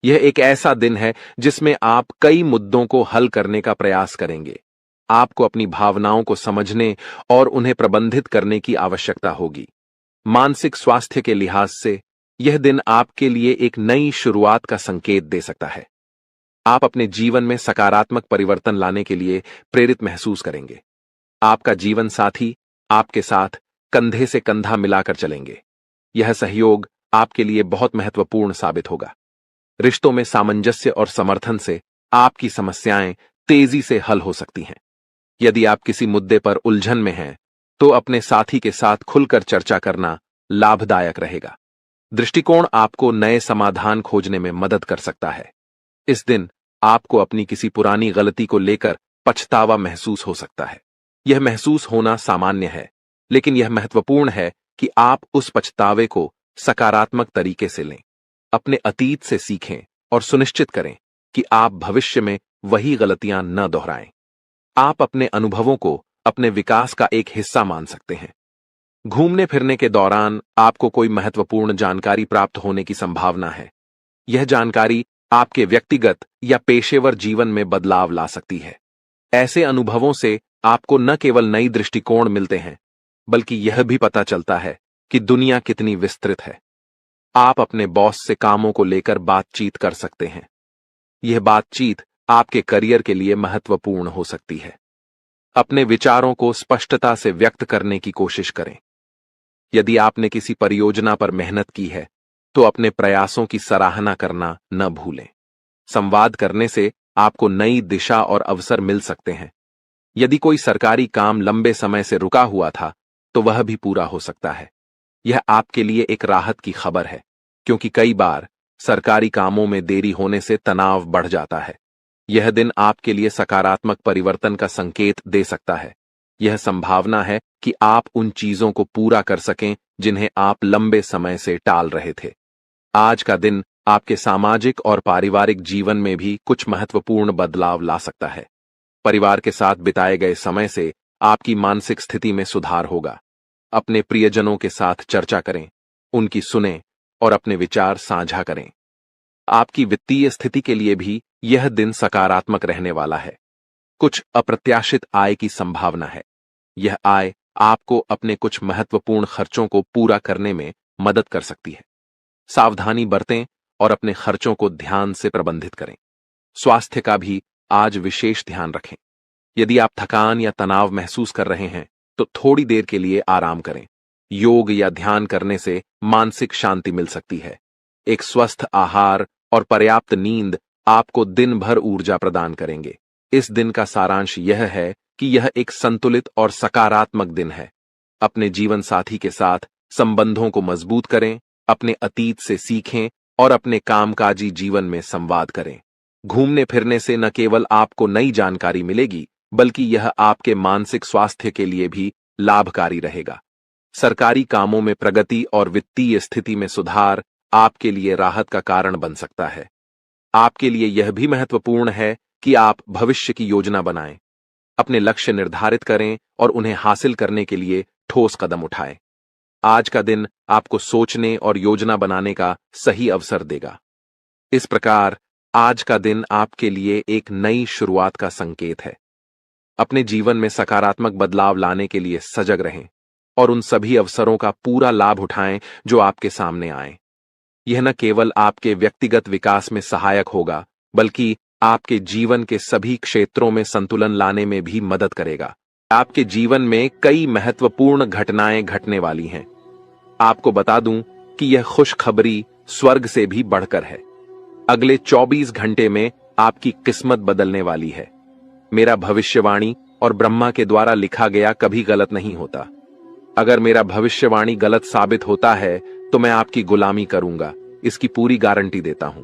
यह एक ऐसा दिन है जिसमें आप कई मुद्दों को हल करने का प्रयास करेंगे। आपको अपनी भावनाओं को समझने और उन्हें प्रबंधित करने की आवश्यकता होगी। मानसिक स्वास्थ्य के लिहाज से यह दिन आपके लिए एक नई शुरुआत का संकेत दे सकता है। आप अपने जीवन में सकारात्मक परिवर्तन लाने के लिए प्रेरित महसूस करेंगे। आपका जीवन साथी आपके साथ कंधे से कंधा मिलाकर चलेंगे। यह सहयोग आपके लिए बहुत महत्वपूर्ण साबित होगा। रिश्तों में सामंजस्य और समर्थन से आपकी समस्याएं तेजी से हल हो सकती हैं। यदि आप किसी मुद्दे पर उलझन में हैं, तो अपने साथी के साथ खुलकर चर्चा करना लाभदायक रहेगा। दृष्टिकोण आपको नए समाधान खोजने में मदद कर सकता है। इस दिन आपको अपनी किसी पुरानी गलती को लेकर पछतावा महसूस हो सकता है। यह महसूस होना सामान्य है, लेकिन यह महत्वपूर्ण है कि आप उस पछतावे को सकारात्मक तरीके से लें। अपने अतीत से सीखें और सुनिश्चित करें कि आप भविष्य में वही गलतियां न दोहराएं। आप अपने अनुभवों को अपने विकास का एक हिस्सा मान सकते हैं। घूमने फिरने के दौरान आपको कोई महत्वपूर्ण जानकारी प्राप्त होने की संभावना है। यह जानकारी आपके व्यक्तिगत या पेशेवर जीवन में बदलाव ला सकती है। ऐसे अनुभवों से आपको न केवल नई दृष्टिकोण मिलते हैं, बल्कि यह भी पता चलता है कि दुनिया कितनी विस्तृत है। आप अपने बॉस से कामों को लेकर बातचीत कर सकते हैं। यह बातचीत आपके करियर के लिए महत्वपूर्ण हो सकती है। अपने विचारों को स्पष्टता से व्यक्त करने की कोशिश करें। यदि आपने किसी परियोजना पर मेहनत की है, तो अपने प्रयासों की सराहना करना न भूलें। संवाद करने से आपको नई दिशा और अवसर मिल सकते हैं। यदि कोई सरकारी काम लंबे समय से रुका हुआ था, तो वह भी पूरा हो सकता है। यह आपके लिए एक राहत की खबर है, क्योंकि कई बार सरकारी कामों में देरी होने से तनाव बढ़ जाता है। यह दिन आपके लिए सकारात्मक परिवर्तन का संकेत दे सकता है। यह संभावना है कि आप उन चीजों को पूरा कर सकें जिन्हें आप लंबे समय से टाल रहे थे। आज का दिन आपके सामाजिक और पारिवारिक जीवन में भी कुछ महत्वपूर्ण बदलाव ला सकता है। परिवार के साथ बिताए गए समय से आपकी मानसिक स्थिति में सुधार होगा। अपने प्रियजनों के साथ चर्चा करें, उनकी सुनें और अपने विचार साझा करें। आपकी वित्तीय स्थिति के लिए भी यह दिन सकारात्मक रहने वाला है। कुछ अप्रत्याशित आय की संभावना है। यह आय आपको अपने कुछ महत्वपूर्ण खर्चों को पूरा करने में मदद कर सकती है। सावधानी बरतें और अपने खर्चों को ध्यान से प्रबंधित करें। स्वास्थ्य का भी आज विशेष ध्यान रखें। यदि आप थकान या तनाव महसूस कर रहे हैं तो थोड़ी देर के लिए आराम करें। योग या ध्यान करने से मानसिक शांति मिल सकती है। एक स्वस्थ आहार और पर्याप्त नींद आपको दिन भर ऊर्जा प्रदान करेंगे। इस दिन का सारांश यह है कि यह एक संतुलित और सकारात्मक दिन है। अपने जीवन साथी के साथ संबंधों को मजबूत करें, अपने अतीत से सीखें और अपने कामकाजी जीवन में संवाद करें। घूमने फिरने से न केवल आपको नई जानकारी मिलेगी, बल्कि यह आपके मानसिक स्वास्थ्य के लिए भी लाभकारी रहेगा। सरकारी कामों में प्रगति और वित्तीय स्थिति में सुधार आपके लिए राहत का कारण बन सकता है। आपके लिए यह भी महत्वपूर्ण है कि आप भविष्य की योजना बनाएं, अपने लक्ष्य निर्धारित करें और उन्हें हासिल करने के लिए ठोस कदम उठाएं। आज का दिन आपको सोचने और योजना बनाने का सही अवसर देगा। इस प्रकार आज का दिन आपके लिए एक नई शुरुआत का संकेत है। अपने जीवन में सकारात्मक बदलाव लाने के लिए सजग रहें और उन सभी अवसरों का पूरा लाभ उठाएं जो आपके सामने आएं। यह न केवल आपके व्यक्तिगत विकास में सहायक होगा, बल्कि आपके जीवन के सभी क्षेत्रों में संतुलन लाने में भी मदद करेगा। आपके जीवन में कई महत्वपूर्ण घटनाएं घटने वाली हैं। आपको बता दूं कि यह खुशखबरी स्वर्ग से भी बढ़कर है। अगले 24 घंटे में आपकी किस्मत बदलने वाली है। मेरा भविष्यवाणी और ब्रह्मा के द्वारा लिखा गया कभी गलत नहीं होता। अगर मेरा भविष्यवाणी गलत साबित होता है तो मैं आपकी गुलामी करूंगा, इसकी पूरी गारंटी देता हूं।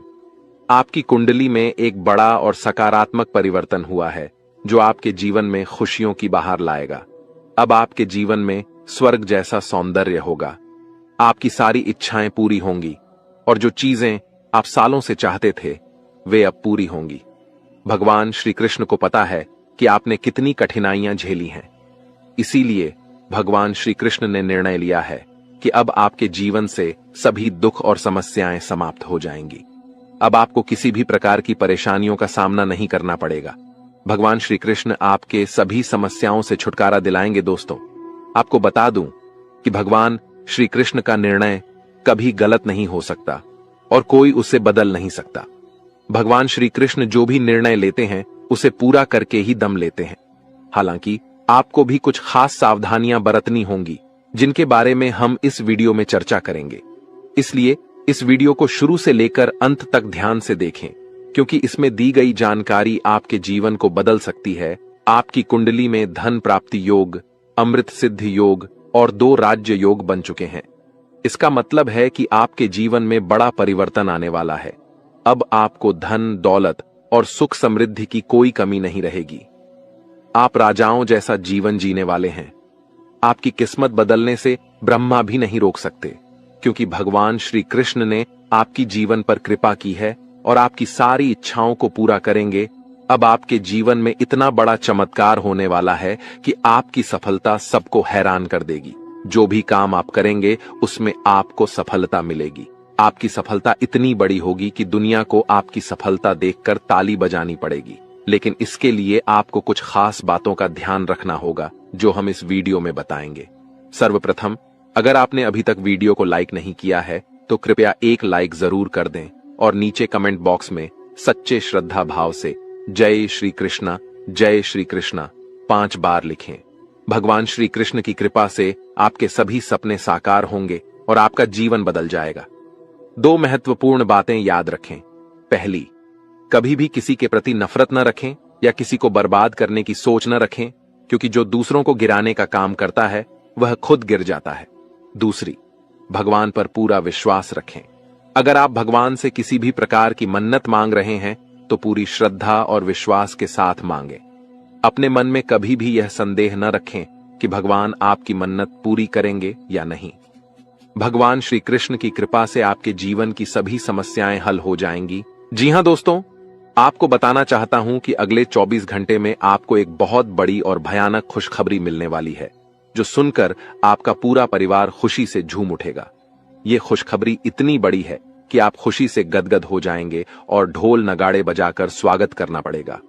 आपकी कुंडली में एक बड़ा और सकारात्मक परिवर्तन हुआ है जो आपके जीवन में खुशियों की बहार लाएगा। अब आपके जीवन में स्वर्ग जैसा सौंदर्य होगा। आपकी सारी इच्छाएं पूरी होंगी और जो चीजें आप सालों से चाहते थे वे अब पूरी होंगी। भगवान श्री कृष्ण को पता है कि आपने कितनी कठिनाइयां झेली हैं। इसीलिए भगवान श्री कृष्ण ने निर्णय लिया है कि अब आपके जीवन से सभी दुख और समस्याएं समाप्त हो जाएंगी। अब आपको किसी भी प्रकार की परेशानियों का सामना नहीं करना पड़ेगा। भगवान श्री कृष्ण आपके सभी समस्याओं से छुटकारा दिलाएंगे। दोस्तों, आपको बता दूं कि भगवान श्री कृष्ण का निर्णय कभी गलत नहीं हो सकता और कोई उसे बदल नहीं सकता। भगवान श्री कृष्ण जो भी निर्णय लेते हैं उसे पूरा करके ही दम लेते हैं। हालांकि आपको भी कुछ खास सावधानियां बरतनी होंगी जिनके बारे में हम इस वीडियो में चर्चा करेंगे। इसलिए इस वीडियो को शुरू से लेकर अंत तक ध्यान से देखें, क्योंकि इसमें दी गई जानकारी आपके जीवन को बदल सकती है। आपकी कुंडली में धन प्राप्ति योग, अमृत सिद्धि योग और 2 राज्य योग बन चुके हैं। इसका मतलब है कि आपके जीवन में बड़ा परिवर्तन आने वाला है। अब आपको धन, दौलत और सुख समृद्धि की कोई कमी नहीं रहेगी। आप राजाओं जैसा जीवन जीने वाले हैं। आपकी किस्मत बदलने से ब्रह्मा भी नहीं रोक सकते, क्योंकि भगवान श्री कृष्ण ने आपकी जीवन पर कृपा की है और आपकी सारी इच्छाओं को पूरा करेंगे। अब आपके जीवन में इतना बड़ा चमत्कार होने वाला है कि आपकी सफलता सबको हैरान कर देगी। जो भी काम आप करेंगे उसमें आपको सफलता मिलेगी। आपकी सफलता इतनी बड़ी होगी कि दुनिया को आपकी सफलता देखकर ताली बजानी पड़ेगी। लेकिन इसके लिए आपको कुछ खास बातों का ध्यान रखना होगा जो हम इस वीडियो में बताएंगे। सर्वप्रथम, अगर आपने अभी तक वीडियो को लाइक नहीं किया है तो कृपया एक लाइक जरूर कर दें और नीचे कमेंट बॉक्स में सच्चे श्रद्धा भाव से जय श्री कृष्णा 5 बार लिखें। भगवान श्री कृष्ण की कृपा से आपके सभी सपने साकार होंगे और आपका जीवन बदल जाएगा। 2 महत्वपूर्ण बातें याद रखें। पहली, कभी भी किसी के प्रति नफरत न रखें या किसी को बर्बाद करने की सोच न रखें, क्योंकि जो दूसरों को गिराने का काम करता है वह खुद गिर जाता है। दूसरी, भगवान पर पूरा विश्वास रखें। अगर आप भगवान से किसी भी प्रकार की मन्नत मांग रहे हैं तो पूरी श्रद्धा और विश्वास के साथ मांगें। अपने मन में कभी भी यह संदेह न रखें कि भगवान आपकी मन्नत पूरी करेंगे या नहीं। भगवान श्री कृष्ण की कृपा से आपके जीवन की सभी समस्याएं हल हो जाएंगी। जी हां दोस्तों, आपको बताना चाहता हूं कि अगले 24 घंटे में आपको एक बहुत बड़ी और भयानक खुशखबरी मिलने वाली है, जो सुनकर आपका पूरा परिवार खुशी से झूम उठेगा। ये खुशखबरी इतनी बड़ी है कि आप खुशी से गदगद हो जाएंगे और ढोल नगाड़े बजाकर स्वागत करना पड़ेगा।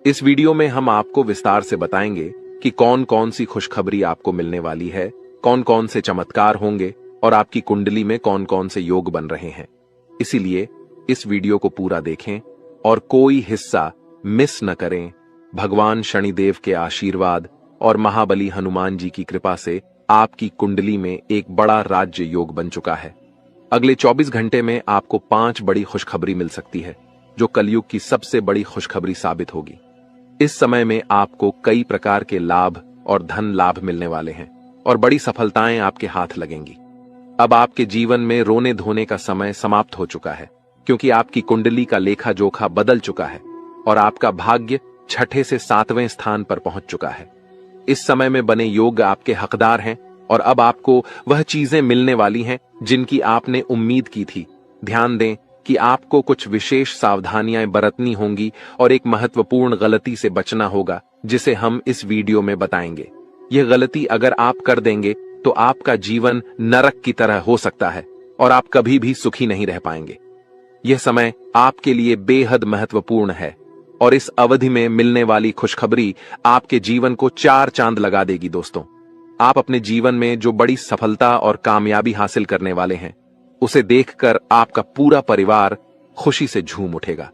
इस वीडियो में हम आपको विस्तार से बताएंगे कि कौन कौन सी खुशखबरी आपको मिलने वाली है, कौन कौन से चमत्कार होंगे और आपकी कुंडली में कौन कौन से योग बन रहे हैं। इसीलिए इस वीडियो को पूरा देखें और कोई हिस्सा मिस न करें। भगवान शनिदेव के आशीर्वाद और महाबली हनुमान जी की कृपा से आपकी कुंडली में एक बड़ा राज्य योग बन चुका है। अगले 24 घंटे में आपको 5 बड़ी खुशखबरी मिल सकती है, जो कलयुग की सबसे बड़ी खुशखबरी साबित होगी। इस समय में आपको कई प्रकार के लाभ और धन लाभ मिलने वाले हैं और बड़ी सफलताएं आपके हाथ लगेंगी। अब आपके जीवन में रोने धोने का समय समाप्त हो चुका है, क्योंकि आपकी कुंडली का लेखा जोखा बदल चुका है और आपका भाग्य 6ठे से 7वें स्थान पर पहुंच चुका है। इस समय में बने योग आपके हकदार हैं और अब आपको वह चीजें मिलने वाली हैं जिनकी आपने उम्मीद की थी। ध्यान दें कि आपको कुछ विशेष सावधानियां बरतनी होंगी और एक महत्वपूर्ण गलती से बचना होगा, जिसे हम इस वीडियो में बताएंगे। यह गलती अगर आप कर देंगे तो आपका जीवन नरक की तरह हो सकता है और आप कभी भी सुखी नहीं रह पाएंगे। यह समय आपके लिए बेहद महत्वपूर्ण है और इस अवधि में मिलने वाली खुशखबरी आपके जीवन को 4 चांद लगा देगी। दोस्तों, आप अपने जीवन में जो बड़ी सफलता और कामयाबी हासिल करने वाले हैं, उसे देखकर आपका पूरा परिवार खुशी से झूम उठेगा।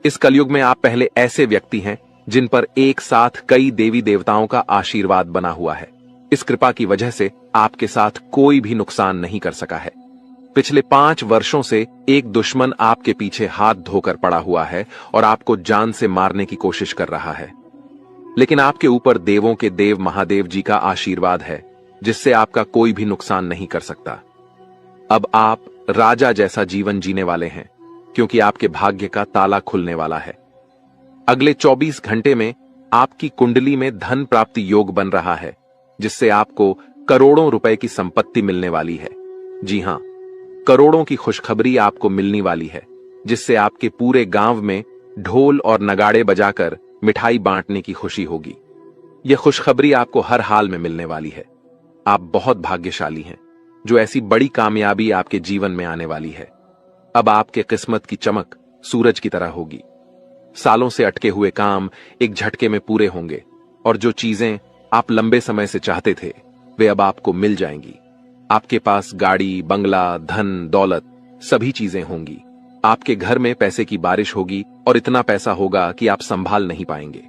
इस कलयुग में आप पहले ऐसे व्यक्ति हैं जिन पर एक साथ कई देवी देवताओं का आशीर्वाद बना हुआ है। इस कृपा की वजह से आपके साथ कोई भी नुकसान नहीं कर सका है। पिछले 5 वर्षों से एक दुश्मन आपके पीछे हाथ धोकर पड़ा हुआ है और आपको जान से मारने की कोशिश कर रहा है, लेकिन आपके ऊपर देवों के देव महादेव जी का आशीर्वाद है, जिससे आपका कोई भी नुकसान नहीं कर सकता। अब आप राजा जैसा जीवन जीने वाले हैं, क्योंकि आपके भाग्य का ताला खुलने वाला है। अगले 24 घंटे में आपकी कुंडली में धन प्राप्ति योग बन रहा है, जिससे आपको करोड़ों रुपए की संपत्ति मिलने वाली है। जी हां, करोड़ों की खुशखबरी आपको मिलने वाली है, जिससे आपके पूरे गांव में ढोल और नगाड़े बजाकर मिठाई बांटने की खुशी होगी। यह खुशखबरी आपको हर हाल में मिलने वाली है। आप बहुत भाग्यशाली हैं, जो ऐसी बड़ी कामयाबी आपके जीवन में आने वाली है। अब आपके किस्मत की चमक सूरज की तरह होगी। सालों से अटके हुए काम एक झटके में पूरे होंगे और जो चीजें आप लंबे समय से चाहते थे, वे अब आपको मिल जाएंगी। आपके पास गाड़ी, बंगला, धन, दौलत सभी चीजें होंगी। आपके घर में पैसे की बारिश होगी और इतना पैसा होगा कि आप संभाल नहीं पाएंगे।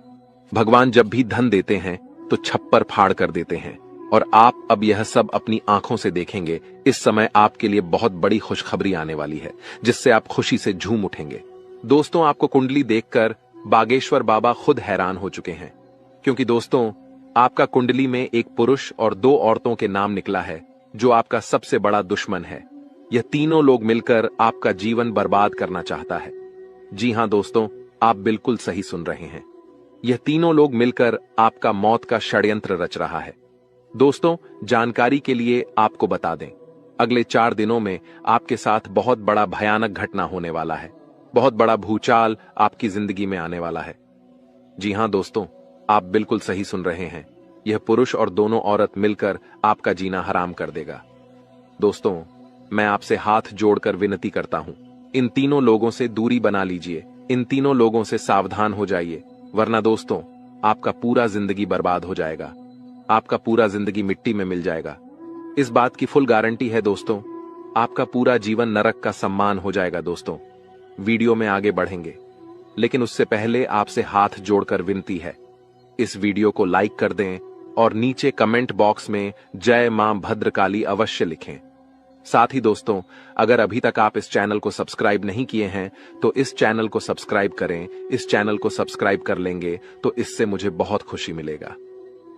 भगवान जब भी धन देते हैं तो छप्पर फाड़ कर देते हैं और आप अब यह सब अपनी आंखों से देखेंगे। इस समय आपके लिए बहुत बड़ी खुशखबरी आने वाली है, जिससे आप खुशी से झूम उठेंगे। दोस्तों, आपको कुंडली देखकर बागेश्वर बाबा खुद हैरान हो चुके हैं, क्योंकि दोस्तों, आपका कुंडली में एक पुरुष और 2 औरतों के नाम निकला है, जो आपका सबसे बड़ा दुश्मन है। यह तीनों लोग मिलकर आपका जीवन बर्बाद करना चाहता है। जी हां दोस्तों, आप बिल्कुल सही सुन रहे हैं। यह तीनों लोग मिलकर आपका मौत का षड्यंत्र रच रहा है। दोस्तों, जानकारी के लिए आपको बता दें, अगले 4 दिनों में आपके साथ बहुत बड़ा भयानक घटना होने वाला है। बहुत बड़ा भूचाल आपकी जिंदगी में आने वाला है। जी हां दोस्तों, आप बिल्कुल सही सुन रहे हैं। यह पुरुष और दोनों औरत मिलकर आपका जीना हराम कर देगा। दोस्तों, मैं आपसे हाथ जोड़कर विनती करता हूं, इन तीनों लोगों से दूरी बना लीजिए। इन तीनों लोगों से सावधान हो जाइए, वरना दोस्तों, आपका पूरा जिंदगी बर्बाद हो जाएगा। आपका पूरा जिंदगी मिट्टी में मिल जाएगा। इस बात की फुल गारंटी है दोस्तों। आपका पूरा जीवन नरक का सम्मान हो जाएगा। दोस्तों, वीडियो में आगे बढ़ेंगे, लेकिन उससे पहले आपसे हाथ जोड़कर विनती है, इस वीडियो को लाइक कर दें और नीचे कमेंट बॉक्स में जय मां भद्रकाली अवश्य लिखें। साथ ही दोस्तों, अगर अभी तक आप इस चैनल को सब्सक्राइब नहीं किए हैं तो इस चैनल को सब्सक्राइब करें। इस चैनल को सब्सक्राइब कर लेंगे तो इससे मुझे बहुत खुशी मिलेगा।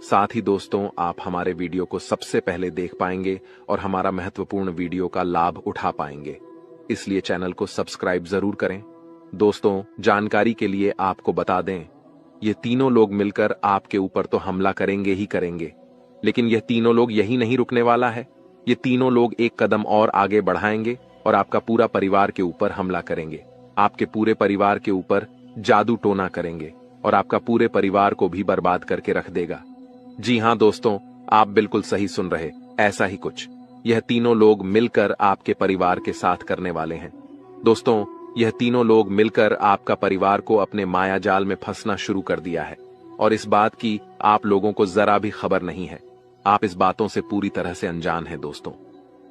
साथ ही दोस्तों, आप हमारे वीडियो को सबसे पहले देख पाएंगे और हमारा महत्वपूर्ण वीडियो का लाभ उठा पाएंगे। इसलिए चैनल को सब्सक्राइब जरूर करें। दोस्तों, जानकारी के लिए आपको बता दें, ये तीनों लोग मिलकर आपके ऊपर तो हमला करेंगे ही करेंगे, लेकिन यह तीनों लोग यही नहीं रुकने वाला है। ये तीनों लोग एक कदम और आगे बढ़ाएंगे और आपका पूरा परिवार के ऊपर हमला करेंगे। आपके पूरे परिवार के ऊपर जादू टोना करेंगे और आपका पूरे परिवार को भी बर्बाद करके रख देगा। जी हां दोस्तों, आप बिल्कुल सही सुन रहे, ऐसा ही कुछ यह तीनों लोग मिलकर आपके परिवार के साथ करने वाले हैं। दोस्तों, यह तीनों लोग मिलकर आपका परिवार को अपने माया जाल में फंसना शुरू कर दिया है और इस बात की आप लोगों को जरा भी खबर नहीं है। आप इस बातों से पूरी तरह से अनजान हैं। दोस्तों,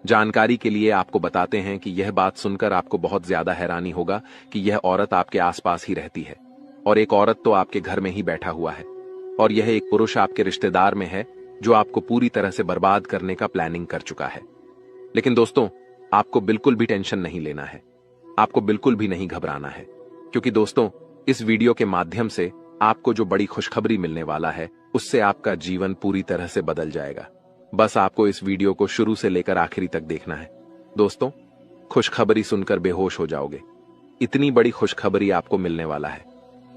जानकारी के लिए आपको बताते हैं कि यह बात सुनकर आपको बहुत ज्यादा हैरानी होगा कि यह औरत आपके आसपास ही रहती है और एक औरत तो आपके घर में ही बैठा हुआ है और यह एक पुरुष आपके रिश्तेदार में है जो आपको पूरी तरह से बर्बाद करने का प्लानिंग कर चुका है। लेकिन दोस्तों, आपको बिल्कुल भी टेंशन नहीं लेना है, आपको बिल्कुल भी नहीं घबराना है, क्योंकि दोस्तों, इस वीडियो के माध्यम से आपको जो बड़ी खुशखबरी मिलने वाला है उससे आपका जीवन पूरी तरह से बदल जाएगा। बस आपको इस वीडियो को शुरू से लेकर आखिरी तक देखना है। दोस्तों, खुशखबरी सुनकर बेहोश हो जाओगे, इतनी बड़ी खुशखबरी आपको मिलने वाला है।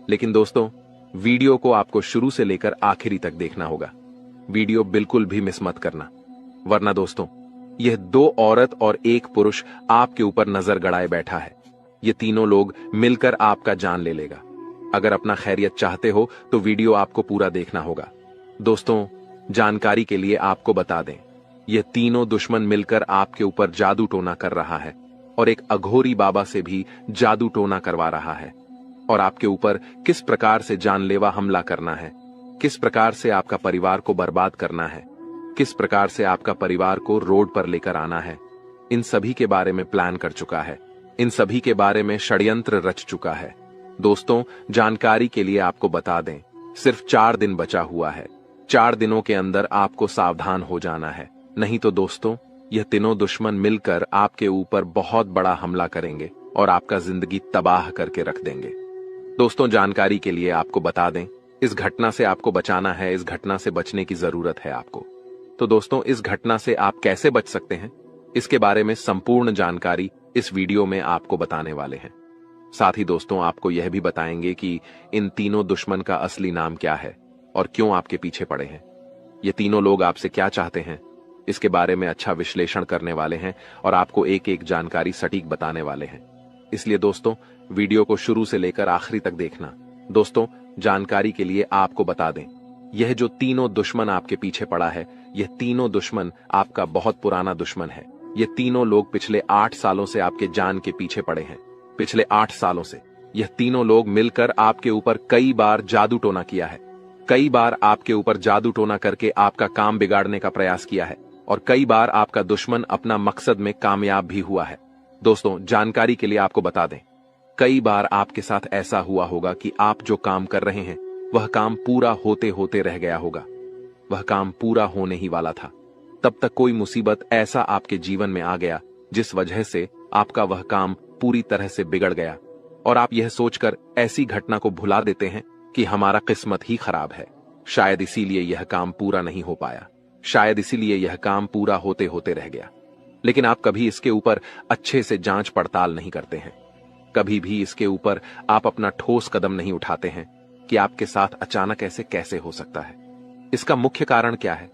लेकिन दोस्तों, वीडियो को आपको शुरू से लेकर आखिरी तक देखना होगा। वीडियो बिल्कुल भी मिस मत करना, वरना दोस्तों, यह दो औरत और एक पुरुष आपके ऊपर नजर गड़ाए बैठा है। ये तीनों लोग मिलकर आपका जान ले लेगा। अगर अपना खैरियत चाहते हो तो वीडियो आपको पूरा देखना होगा। दोस्तों, जानकारी के लिए आपको बता दें, यह तीनों दुश्मन मिलकर आपके ऊपर जादू टोना कर रहा है और एक अघोरी बाबा से भी जादू टोना करवा रहा है और आपके ऊपर किस प्रकार से जानलेवा हमला करना है, किस प्रकार से आपका परिवार को बर्बाद करना है, किस प्रकार से आपका परिवार को रोड पर लेकर आना है, इन सभी के बारे में प्लान कर चुका है। इन सभी के बारे में षड्यंत्र रच चुका है। दोस्तों, जानकारी के लिए आपको बता दें, सिर्फ 4 दिन बचा हुआ है। 4 दिनों के अंदर आपको सावधान हो जाना है, नहीं तो दोस्तों, यह तीनों दुश्मन मिलकर आपके ऊपर बहुत बड़ा हमला करेंगे और आपका जिंदगी तबाह करके रख देंगे। दोस्तों, जानकारी के लिए आपको बता दें, इस घटना से आपको बचाना है, इस घटना से बचने की जरूरत है आपको। तो दोस्तों, इस घटना से आप कैसे बच सकते हैं, इसके बारे में संपूर्ण जानकारी इस वीडियो में आपको बताने वाले हैं। साथ ही दोस्तों, आपको यह भी बताएंगे कि इन तीनों दुश्मन का असली नाम क्या है और क्यों आपके पीछे पड़े हैं। ये तीनों लोग आपसे क्या चाहते हैं, इसके बारे में अच्छा विश्लेषण करने वाले हैं और आपको एक एक जानकारी सटीक बताने वाले हैं। इसलिए दोस्तों, वीडियो को शुरू से लेकर आखिरी तक देखना। दोस्तों, जानकारी के लिए आपको बता दें, यह जो तीनों दुश्मन आपके पीछे पड़ा है, यह तीनों दुश्मन आपका बहुत पुराना दुश्मन है। ये तीनों लोग पिछले 8 सालों से आपके जान के पीछे पड़े हैं। पिछले 8 सालों से यह तीनों लोग मिलकर आपके ऊपर कई बार जादू टोना किया है। कई बार आपके ऊपर जादू टोना करके आपका काम बिगाड़ने का प्रयास किया है और कई बार आपका दुश्मन अपना मकसद में कामयाब भी हुआ है। दोस्तों, जानकारी के लिए आपको बता दें, कई बार आपके साथ ऐसा हुआ होगा कि आप जो काम कर रहे हैं वह काम पूरा होते होते रह गया होगा। वह काम पूरा होने ही वाला था, तब तक कोई मुसीबत ऐसा आपके जीवन में आ गया जिस वजह से आपका वह काम पूरी तरह से बिगड़ गया और आप यह सोचकर ऐसी घटना को भुला देते हैं कि हमारा किस्मत ही खराब है, शायद इसीलिए यह काम पूरा नहीं हो पाया, शायद इसीलिए यह काम पूरा होते होते रह गया। लेकिन आप कभी इसके ऊपर अच्छे से जांच पड़ताल नहीं करते हैं। कभी भी इसके ऊपर आप अपना ठोस कदम नहीं उठाते हैं कि आपके साथ अचानक ऐसे कैसे हो सकता है, इसका मुख्य कारण क्या है,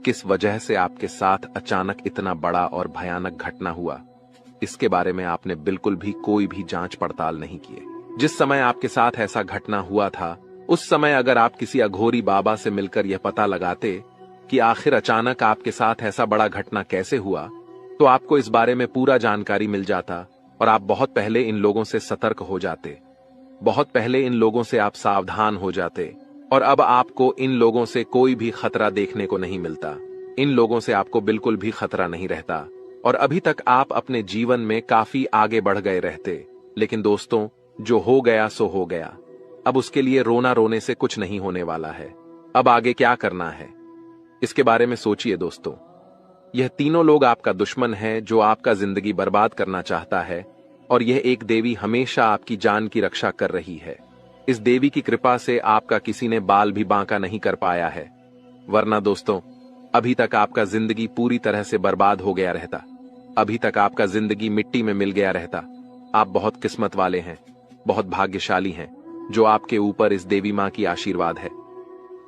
किस वजह से आपके साथ अचानक इतना बड़ा और भयानक घटना हुआ, इसके बारे में आपने बिल्कुल भी कोई भी जांच पड़ताल नहीं किए। जिस समय आपके साथ ऐसा घटना हुआ था, उस समय अगर आप किसी अघोरी बाबा से मिलकर यह पता लगाते कि आखिर अचानक आपके साथ ऐसा बड़ा घटना कैसे हुआ, तो आपको इस बारे में पूरा जानकारी मिल जाता और आप बहुत पहले इन लोगों से सतर्क हो जाते, बहुत पहले इन लोगों से आप सावधान हो जाते और अब आपको इन लोगों से कोई भी खतरा देखने को नहीं मिलता। इन लोगों से आपको बिल्कुल भी खतरा नहीं रहता और अभी तक आप अपने जीवन में काफी आगे बढ़ गए रहते। लेकिन दोस्तों, जो हो गया सो हो गया, अब उसके लिए रोना रोने से कुछ नहीं होने वाला है। अब आगे क्या करना है, इसके बारे में सोचिए दोस्तों। यह तीनों लोग आपका दुश्मन है जो आपका जिंदगी बर्बाद करना चाहता है और यह एक देवी हमेशा आपकी जान की रक्षा कर रही है। इस देवी की कृपा से आपका किसी ने बाल भी बांका नहीं कर पाया है, वरना दोस्तों अभी तक आपका जिंदगी पूरी तरह से बर्बाद हो गया रहता, अभी तक आपका जिंदगी मिट्टी में मिल गया रहता। आप बहुत किस्मत वाले हैं, बहुत भाग्यशाली हैं जो आपके ऊपर इस देवी माँ की आशीर्वाद है।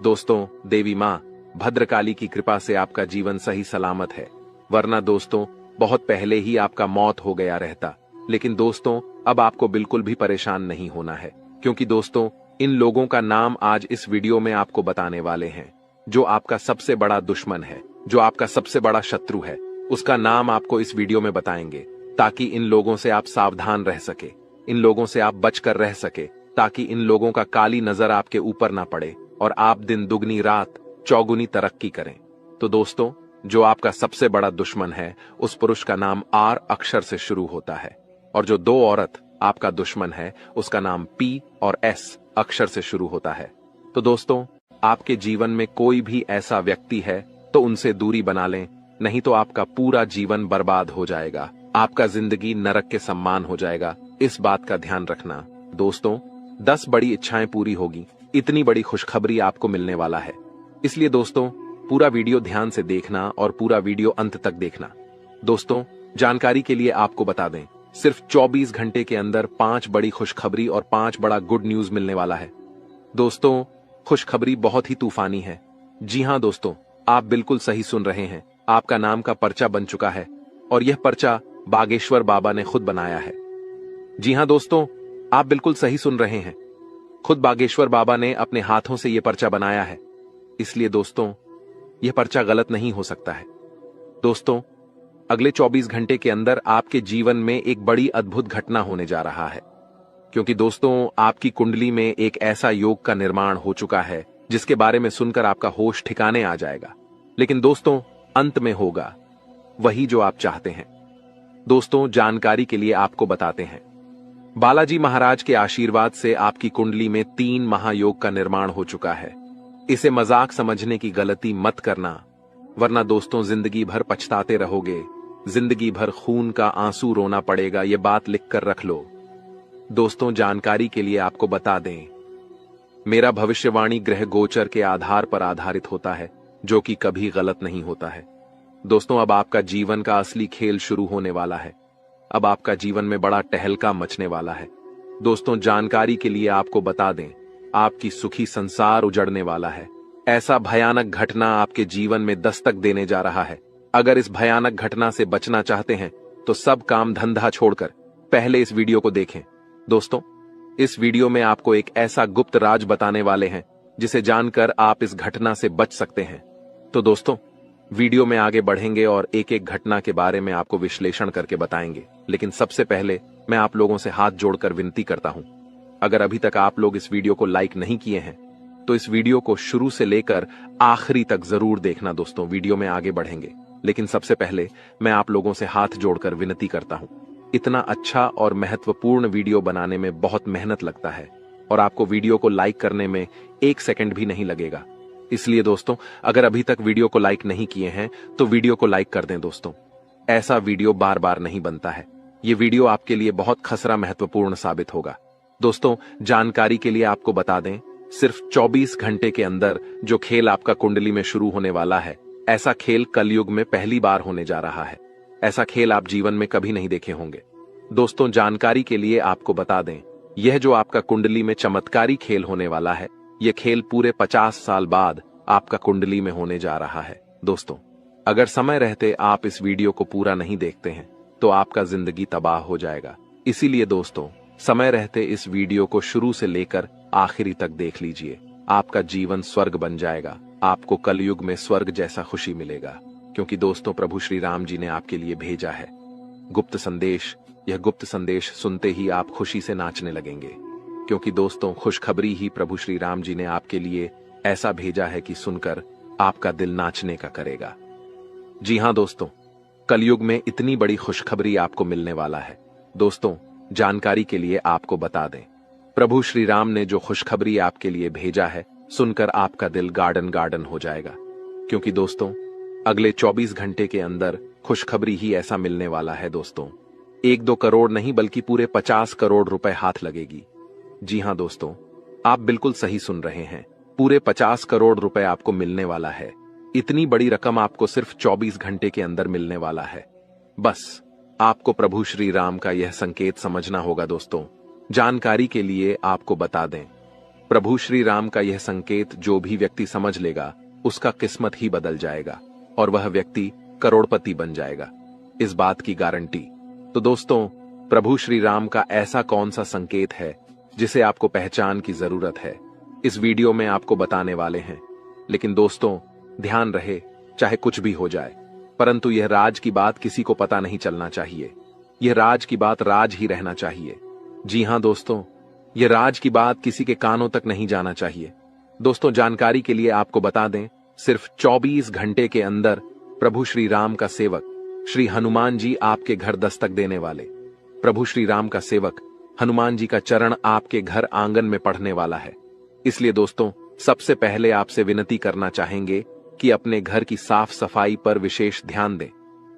दोस्तों, देवी माँ भद्रकाली की कृपा से आपका जीवन सही सलामत है, वरना दोस्तों बहुत पहले ही आपका मौत हो गया रहता। लेकिन दोस्तों अब आपको बिल्कुल भी परेशान नहीं होना है, क्योंकि दोस्तों इन लोगों का नाम आज इस वीडियो में आपको बताने वाले हैं। जो आपका सबसे बड़ा दुश्मन है, जो आपका सबसे बड़ा शत्रु है, उसका नाम आपको इस वीडियो में बताएंगे, ताकि इन लोगों से आप सावधान रह सके, इन लोगों से आप बचकर रह सके, ताकि इन लोगों का काली नजर आपके ऊपर ना पड़े और आप दिन दुगनी रात चौगुनी तरक्की करें। तो दोस्तों, जो आपका सबसे बड़ा दुश्मन है, उस पुरुष का नाम आर अक्षर से शुरू होता है, और जो दो औरत आपका दुश्मन है, उसका नाम पी और एस अक्षर से शुरू होता है। तो दोस्तों, आपके जीवन में कोई भी ऐसा व्यक्ति है तो उनसे दूरी बना लें, नहीं तो आपका पूरा जीवन बर्बाद हो जाएगा, आपका जिंदगी नरक के सम्मान हो जाएगा। इस बात का ध्यान रखना। दोस्तों, 10 बड़ी इच्छाएं पूरी होगी, इतनी बड़ी खुशखबरी आपको मिलने वाला है। इसलिए दोस्तों पूरा वीडियो ध्यान से देखना और पूरा वीडियो अंत तक देखना। दोस्तों, जानकारी के लिए आपको बता दें, सिर्फ 24 घंटे के अंदर 5 बड़ी खुशखबरी और 5 बड़ा गुड न्यूज मिलने वाला है। दोस्तों, खुशखबरी बहुत ही तूफानी है। जी हां दोस्तों, आप बिल्कुल सही सुन रहे हैं। आपका नाम का पर्चा बन चुका है, और यह पर्चा बागेश्वर बाबा ने खुद बनाया है। जी हां दोस्तों, आप बिल्कुल सही सुन रहे हैं। खुद बागेश्वर बाबा ने अपने हाथों से यह पर्चा बनाया है। इसलिए दोस्तों यह पर्चा गलत नहीं हो सकता है। दोस्तों, अगले 24 घंटे के अंदर आपके जीवन में एक बड़ी अद्भुत घटना होने जा रहा है, क्योंकि दोस्तों आपकी कुंडली में एक ऐसा योग का निर्माण हो चुका है जिसके बारे में सुनकर आपका होश ठिकाने आ जाएगा। लेकिन दोस्तों अंत में होगा वही जो आप चाहते हैं। दोस्तों, जानकारी के लिए आपको बताते हैं, बालाजी महाराज के आशीर्वाद से आपकी कुंडली में 3 महायोग का निर्माण हो चुका है। इसे मजाक समझने की गलती मत करना, वरना दोस्तों जिंदगी भर पछताते रहोगे, जिंदगी भर खून का आंसू रोना पड़ेगा। ये बात लिखकर रख लो। दोस्तों, जानकारी के लिए आपको बता दें, मेरा भविष्यवाणी ग्रह गोचर के आधार पर आधारित होता है, जो कि कभी गलत नहीं होता है। दोस्तों, अब आपका जीवन का असली खेल शुरू होने वाला है। अब आपका जीवन में बड़ा टहलका मचने वाला है। दोस्तों, जानकारी के लिए आपको बता दें, आपकी सुखी संसार उजड़ने वाला है। ऐसा भयानक घटना आपके जीवन में दस्तक देने जा रहा है। अगर इस भयानक घटना से बचना चाहते हैं तो सब काम धंधा छोड़कर पहले इस वीडियो को देखें। दोस्तों, इस वीडियो में आपको एक ऐसा गुप्त राज बताने वाले हैं जिसे जानकर आप इस घटना से बच सकते हैं। तो दोस्तों, वीडियो में आगे बढ़ेंगे और एक एक घटना के बारे में आपको विश्लेषण करके बताएंगे। लेकिन सबसे पहले मैं आप लोगों से हाथ जोड़कर विनती करता हूं, अगर अभी तक आप लोग इस वीडियो को लाइक नहीं किए हैं तो इस वीडियो को शुरू से लेकर आखिरी तक जरूर देखना। दोस्तों, वीडियो में आगे बढ़ेंगे, लेकिन सबसे पहले मैं आप लोगों से हाथ जोड़कर विनती करता हूं। इतना अच्छा और महत्वपूर्ण वीडियो बनाने में बहुत मेहनत लगता है, और आपको वीडियो को लाइक करने में 1 सेकंड भी नहीं लगेगा। इसलिए दोस्तों, अगर अभी तक वीडियो को लाइक नहीं किए हैं तो वीडियो को लाइक कर दें। दोस्तों, ऐसा वीडियो बार बार नहीं बनता है। ये वीडियो आपके लिए बहुत खसरा महत्वपूर्ण साबित होगा। दोस्तों, जानकारी के लिए आपको बता दें, सिर्फ 24 घंटे के अंदर जो खेल आपका कुंडली में शुरू होने वाला है, ऐसा खेल कलयुग में पहली बार होने जा रहा है। ऐसा खेल आप जीवन में कभी नहीं देखे होंगे। दोस्तों, जानकारी के लिए आपको बता दें, यह जो आपका कुंडली में चमत्कारी खेल होने वाला है, यह खेल पूरे 50 साल बाद आपका कुंडली में होने जा रहा है। दोस्तों, अगर समय रहते आप इस वीडियो को पूरा नहीं देखते हैं तो आपका जिंदगी तबाह हो जाएगा। इसीलिए दोस्तों, समय रहते इस वीडियो को शुरू से लेकर आखिरी तक देख लीजिए। आपका जीवन स्वर्ग बन जाएगा। आपको कलयुग में स्वर्ग जैसा खुशी मिलेगा, क्योंकि दोस्तों प्रभु श्री राम जी ने आपके लिए भेजा है गुप्त संदेश। यह गुप्त संदेश सुनते ही आप खुशी से नाचने लगेंगे, क्योंकि दोस्तों खुशखबरी ही प्रभु श्री राम जी ने आपके लिए ऐसा भेजा है कि सुनकर आपका दिल नाचने का करेगा। जी हां दोस्तों, कलयुग में इतनी बड़ी खुशखबरी आपको मिलने वाला है। दोस्तों, जानकारी के लिए आपको बता दें, प्रभु श्री राम ने जो खुशखबरी आपके लिए भेजा है, सुनकर आपका दिल गार्डन गार्डन हो जाएगा, क्योंकि दोस्तों अगले 24 घंटे के अंदर खुशखबरी ही ऐसा मिलने वाला है। दोस्तों, 1-2 करोड़ नहीं बल्कि पूरे 50 करोड़ रुपए हाथ लगेगी। जी हां दोस्तों, आप बिल्कुल सही सुन रहे हैं, पूरे 50 करोड़ रुपए आपको मिलने वाला है। इतनी बड़ी रकम आपको सिर्फ 24 घंटे के अंदर मिलने वाला है। बस आपको प्रभु श्री राम का यह संकेत समझना होगा। दोस्तों, जानकारी के लिए आपको बता दें, प्रभु श्री राम का यह संकेत जो भी व्यक्ति समझ लेगा उसका किस्मत ही बदल जाएगा और वह व्यक्ति करोड़पति बन जाएगा, इस बात की गारंटी। तो दोस्तों, प्रभु श्री राम का ऐसा कौन सा संकेत है जिसे आपको पहचान की जरूरत है, इस वीडियो में आपको बताने वाले हैं। लेकिन दोस्तों, ध्यान रहे, चाहे कुछ भी हो जाए, परंतु यह राज की बात किसी को पता नहीं चलना चाहिए। यह राज की बात राज ही रहना चाहिए। जी हां दोस्तों, यह राज की बात किसी के कानों तक नहीं जाना चाहिए। दोस्तों, जानकारी के लिए आपको बता दें, सिर्फ 24 घंटे के अंदर प्रभु श्री राम का सेवक श्री हनुमान जी आपके घर दस्तक देने वाले। प्रभु श्री राम का सेवक हनुमान जी का चरण आपके घर आंगन में पढ़ने वाला है। इसलिए दोस्तों, सबसे पहले आपसे विनती करना चाहेंगे कि अपने घर की साफ सफाई पर विशेष ध्यान दें।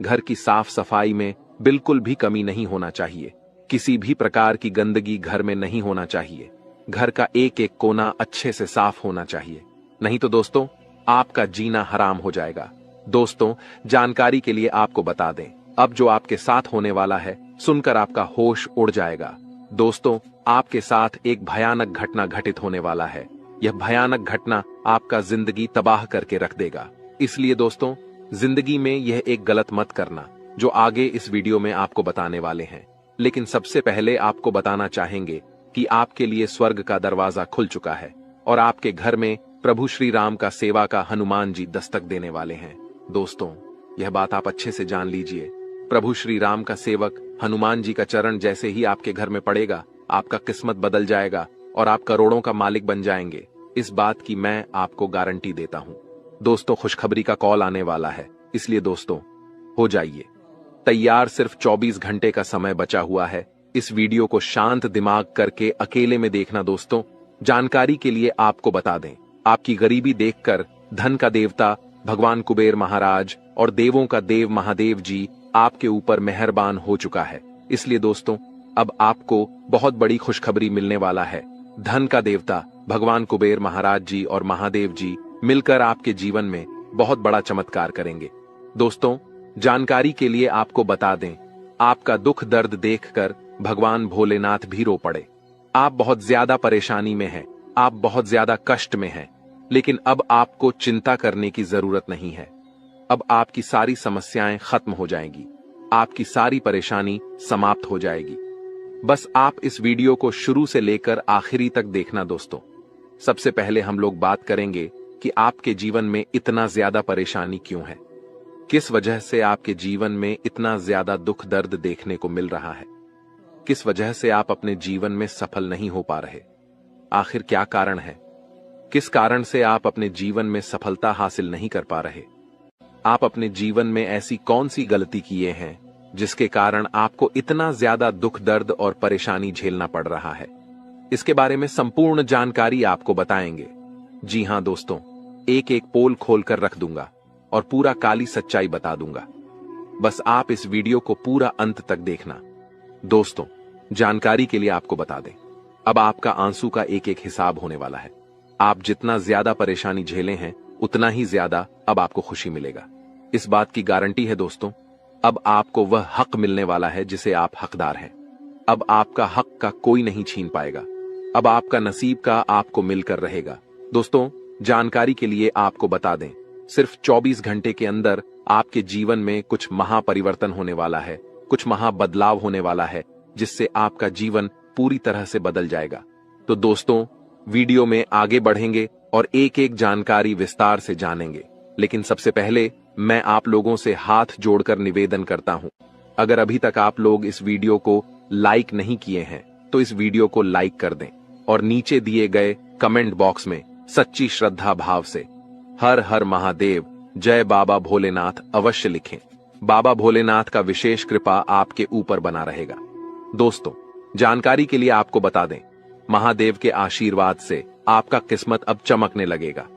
घर की साफ सफाई में बिल्कुल भी कमी नहीं होना चाहिए। किसी भी प्रकार की गंदगी घर में नहीं होना चाहिए। घर का एक एक कोना अच्छे से साफ होना चाहिए, नहीं तो दोस्तों आपका जीना हराम हो जाएगा। दोस्तों, जानकारी के लिए आपको बता दें, अब जो आपके साथ होने वाला है सुनकर आपका होश उड़ जाएगा। दोस्तों, आपके साथ एक भयानक घटना घटित होने वाला है। यह भयानक घटना आपका जिंदगी तबाह करके रख देगा। इसलिए दोस्तों, जिंदगी में यह एक गलत मत करना जो आगे इस वीडियो में आपको बताने वाले हैं। लेकिन सबसे पहले आपको बताना चाहेंगे कि आपके लिए स्वर्ग का दरवाजा खुल चुका है और आपके घर में प्रभु श्री राम का सेवा का हनुमान जी दस्तक देने वाले हैं। दोस्तों, यह बात आप अच्छे से जान लीजिए, प्रभु श्री राम का सेवक हनुमान जी का चरण जैसे ही आपके घर में पड़ेगा, आपका किस्मत बदल जाएगा और आप करोड़ों का मालिक बन जाएंगे। इस बात की मैं आपको गारंटी देता हूं। दोस्तों, खुशखबरी का कॉल आने वाला है, इसलिए दोस्तों हो जाइए तैयार। सिर्फ 24 घंटे का समय बचा हुआ है। इस वीडियो को शांत दिमाग करके अकेले में देखना। दोस्तों, जानकारी के लिए आपको बता दें, आपकी गरीबी देखकर धन का देवता भगवान कुबेर महाराज और देवों का देव महादेव जी आपके ऊपर मेहरबान हो चुका है। इसलिए दोस्तों, अब आपको बहुत बड़ी खुशखबरी मिलने वाला है। धन का देवता भगवान कुबेर महाराज जी और महादेव जी मिलकर आपके जीवन में बहुत बड़ा चमत्कार करेंगे। दोस्तों, जानकारी के लिए आपको बता दें, आपका दुख दर्द देखकर भगवान भोलेनाथ भी रो पड़े। आप बहुत ज्यादा परेशानी में हैं, आप बहुत ज्यादा कष्ट में हैं, लेकिन अब आपको चिंता करने की जरूरत नहीं है। अब आपकी सारी समस्याएं खत्म हो जाएंगी, आपकी सारी परेशानी समाप्त हो जाएगी। बस आप इस वीडियो को शुरू से लेकर आखिरी तक देखना। दोस्तों, सबसे पहले हम लोग बात करेंगे कि आपके जीवन में इतना ज्यादा परेशानी क्यों है, किस वजह से आपके जीवन में इतना ज्यादा दुख दर्द देखने को मिल रहा है, किस वजह से आप अपने जीवन में सफल नहीं हो पा रहे, आखिर क्या कारण है, किस कारण से आप अपने जीवन में सफलता हासिल नहीं कर पा रहे, आप अपने जीवन में ऐसी कौन सी गलती किए हैं जिसके कारण आपको इतना ज्यादा दुख दर्द और परेशानी झेलना पड़ रहा है। इसके बारे में संपूर्ण जानकारी आपको बताएंगे। जी हां दोस्तों, एक एक पोल खोलकर रख दूंगा और पूरा काली सच्चाई बता दूंगा। बस आप इस वीडियो को पूरा अंत तक देखना। दोस्तों, जानकारी के लिए आपको बता दें, अब आपका आंसू का एक एक हिसाब होने वाला है। आप जितना ज्यादा परेशानी झेले हैं उतना ही ज्यादा अब आपको खुशी मिलेगा, इस बात की गारंटी है। दोस्तों, अब आपको वह हक मिलने वाला है जिसे आप हकदार हैं। अब आपका हक का कोई नहीं छीन पाएगा। अब आपका नसीब का आपको मिलकर रहेगा। दोस्तों, जानकारी के लिए आपको बता दें, सिर्फ 24 घंटे के अंदर आपके जीवन में कुछ महापरिवर्तन होने वाला है, कुछ महाबदलाव होने वाला है, जिससे आपका जीवन पूरी तरह से बदल जाएगा। तो दोस्तों, वीडियो में आगे बढ़ेंगे और एक एक जानकारी विस्तार से जानेंगे। लेकिन सबसे पहले मैं आप लोगों से हाथ जोड़कर निवेदन करता हूं, अगर अभी तक आप लोग इस वीडियो को लाइक नहीं किए हैं तो इस वीडियो को लाइक कर दें और नीचे दिए गए कमेंट बॉक्स में सच्ची श्रद्धा भाव से हर हर महादेव, जय बाबा भोलेनाथ अवश्य लिखें। बाबा भोलेनाथ का विशेष कृपा आपके ऊपर बना रहेगा। दोस्तों, जानकारी के लिए आपको बता दें, महादेव के आशीर्वाद से आपका किस्मत अब चमकने लगेगा,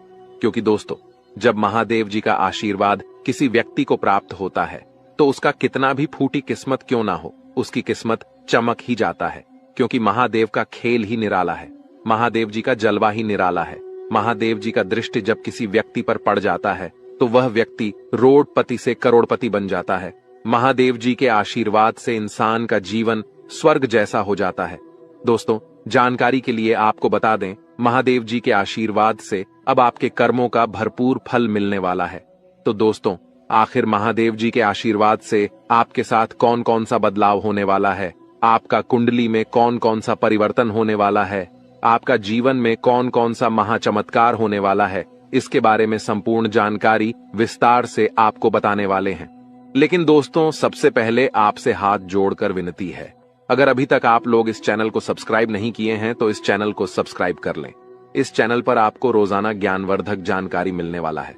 क्योंकि दोस्तों, जब महादेव जी का आशीर्वाद किसी व्यक्ति को प्राप्त होता है तो उसका कितना भी फूटी किस्मत क्यों ना हो, उसकी किस्मत चमक ही जाता है, क्योंकि महादेव का खेल ही निराला है, महादेव जी का जलवा ही निराला है। महादेव जी का दृष्टि जब किसी व्यक्ति पर पड़ जाता है तो वह व्यक्ति रोडपति से करोड़पति बन जाता है। महादेव जी के आशीर्वाद से इंसान का जीवन स्वर्ग जैसा हो जाता है। दोस्तों, जानकारी के लिए आपको बता दें, महादेव जी के आशीर्वाद से अब आपके कर्मों का भरपूर फल मिलने वाला है। तो दोस्तों, आखिर महादेव जी के आशीर्वाद से आपके साथ कौन कौन सा बदलाव होने वाला है, आपका कुंडली में कौन कौन सा परिवर्तन होने वाला है, आपका जीवन में कौन कौन सा महाचमत्कार होने वाला है, इसके बारे में संपूर्ण जानकारी विस्तार से आपको बताने वाले हैं। लेकिन दोस्तों, सबसे पहले आपसे हाथ जोड़कर विनती है, अगर अभी तक आप लोग इस चैनल को सब्सक्राइब नहीं किए हैं तो इस चैनल को सब्सक्राइब कर लें। इस चैनल पर आपको रोजाना ज्ञानवर्धक जानकारी मिलने वाला है।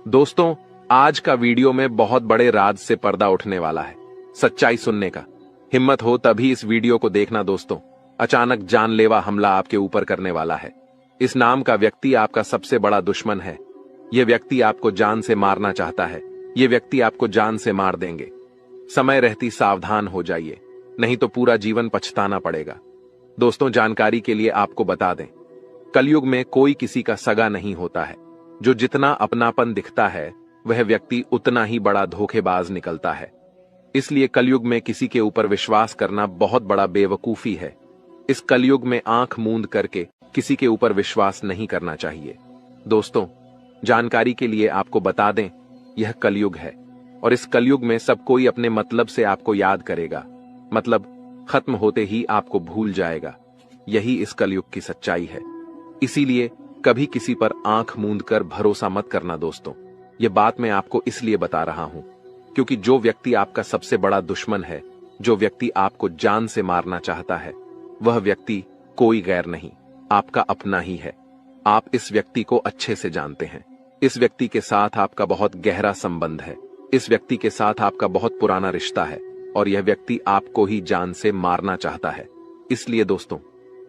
दोस्तों, आज का वीडियो में बहुत बड़े राज से पर्दा उठने वाला है, सच्चाई सुनने का। हिम्मत हो तभी इस वीडियो को देखना दोस्तों। अचानक जानलेवा हमला आपके ऊपर करने वाला है। इस नाम का व्यक्ति आपका सबसे बड़ा दुश्मन है। यह व्यक्ति आपको जान से मारना चाहता है। यह व्यक्ति आपको जान से मार देंगे। समय रहती सावधान हो जाइए, नहीं तो पूरा जीवन पछताना पड़ेगा। दोस्तों, जानकारी के लिए आपको बता दें, कलयुग में कोई किसी का सगा नहीं होता है। जो जितना अपनापन दिखता है वह व्यक्ति उतना ही बड़ा धोखेबाज निकलता है। इसलिए कलयुग में किसी के ऊपर विश्वास करना बहुत बड़ा बेवकूफी है। इस कलयुग में आंख मूंद करके किसी के ऊपर विश्वास नहीं करना चाहिए। दोस्तों, जानकारी के लिए आपको बता दें, यह कलयुग है और इस कलयुग में सब कोई अपने मतलब से आपको याद करेगा, मतलब खत्म होते ही आपको भूल जाएगा। यही इस कलयुग की सच्चाई है। इसीलिए कभी किसी पर आंख मूंद कर भरोसा मत करना दोस्तों। ये बात मैं आपको इसलिए बता रहा हूं क्योंकि जो व्यक्ति आपका सबसे बड़ा दुश्मन है, जो व्यक्ति आपको जान से मारना चाहता है, वह व्यक्ति कोई गैर नहीं, आपका अपना ही है। आप इस व्यक्ति को अच्छे से जानते हैं। इस व्यक्ति के साथ आपका बहुत गहरा संबंध है। इस व्यक्ति के साथ आपका बहुत पुराना रिश्ता है और यह व्यक्ति आपको ही जान से मारना चाहता है। इसलिए दोस्तों,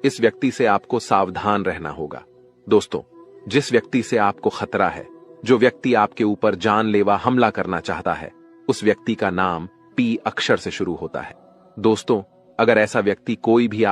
इस व्यक्ति से आपको सावधान रहना होगा। दोस्तों, जिस व्यक्ति से आपको खतरा है, जो व्यक्ति आपके ऊपर जानलेवा हमला करना चाहता है, उस व्यक्ति का नाम पी अक्षर से शुरू होता है। दोस्तों, अगर ऐसा व्यक्ति कोई भी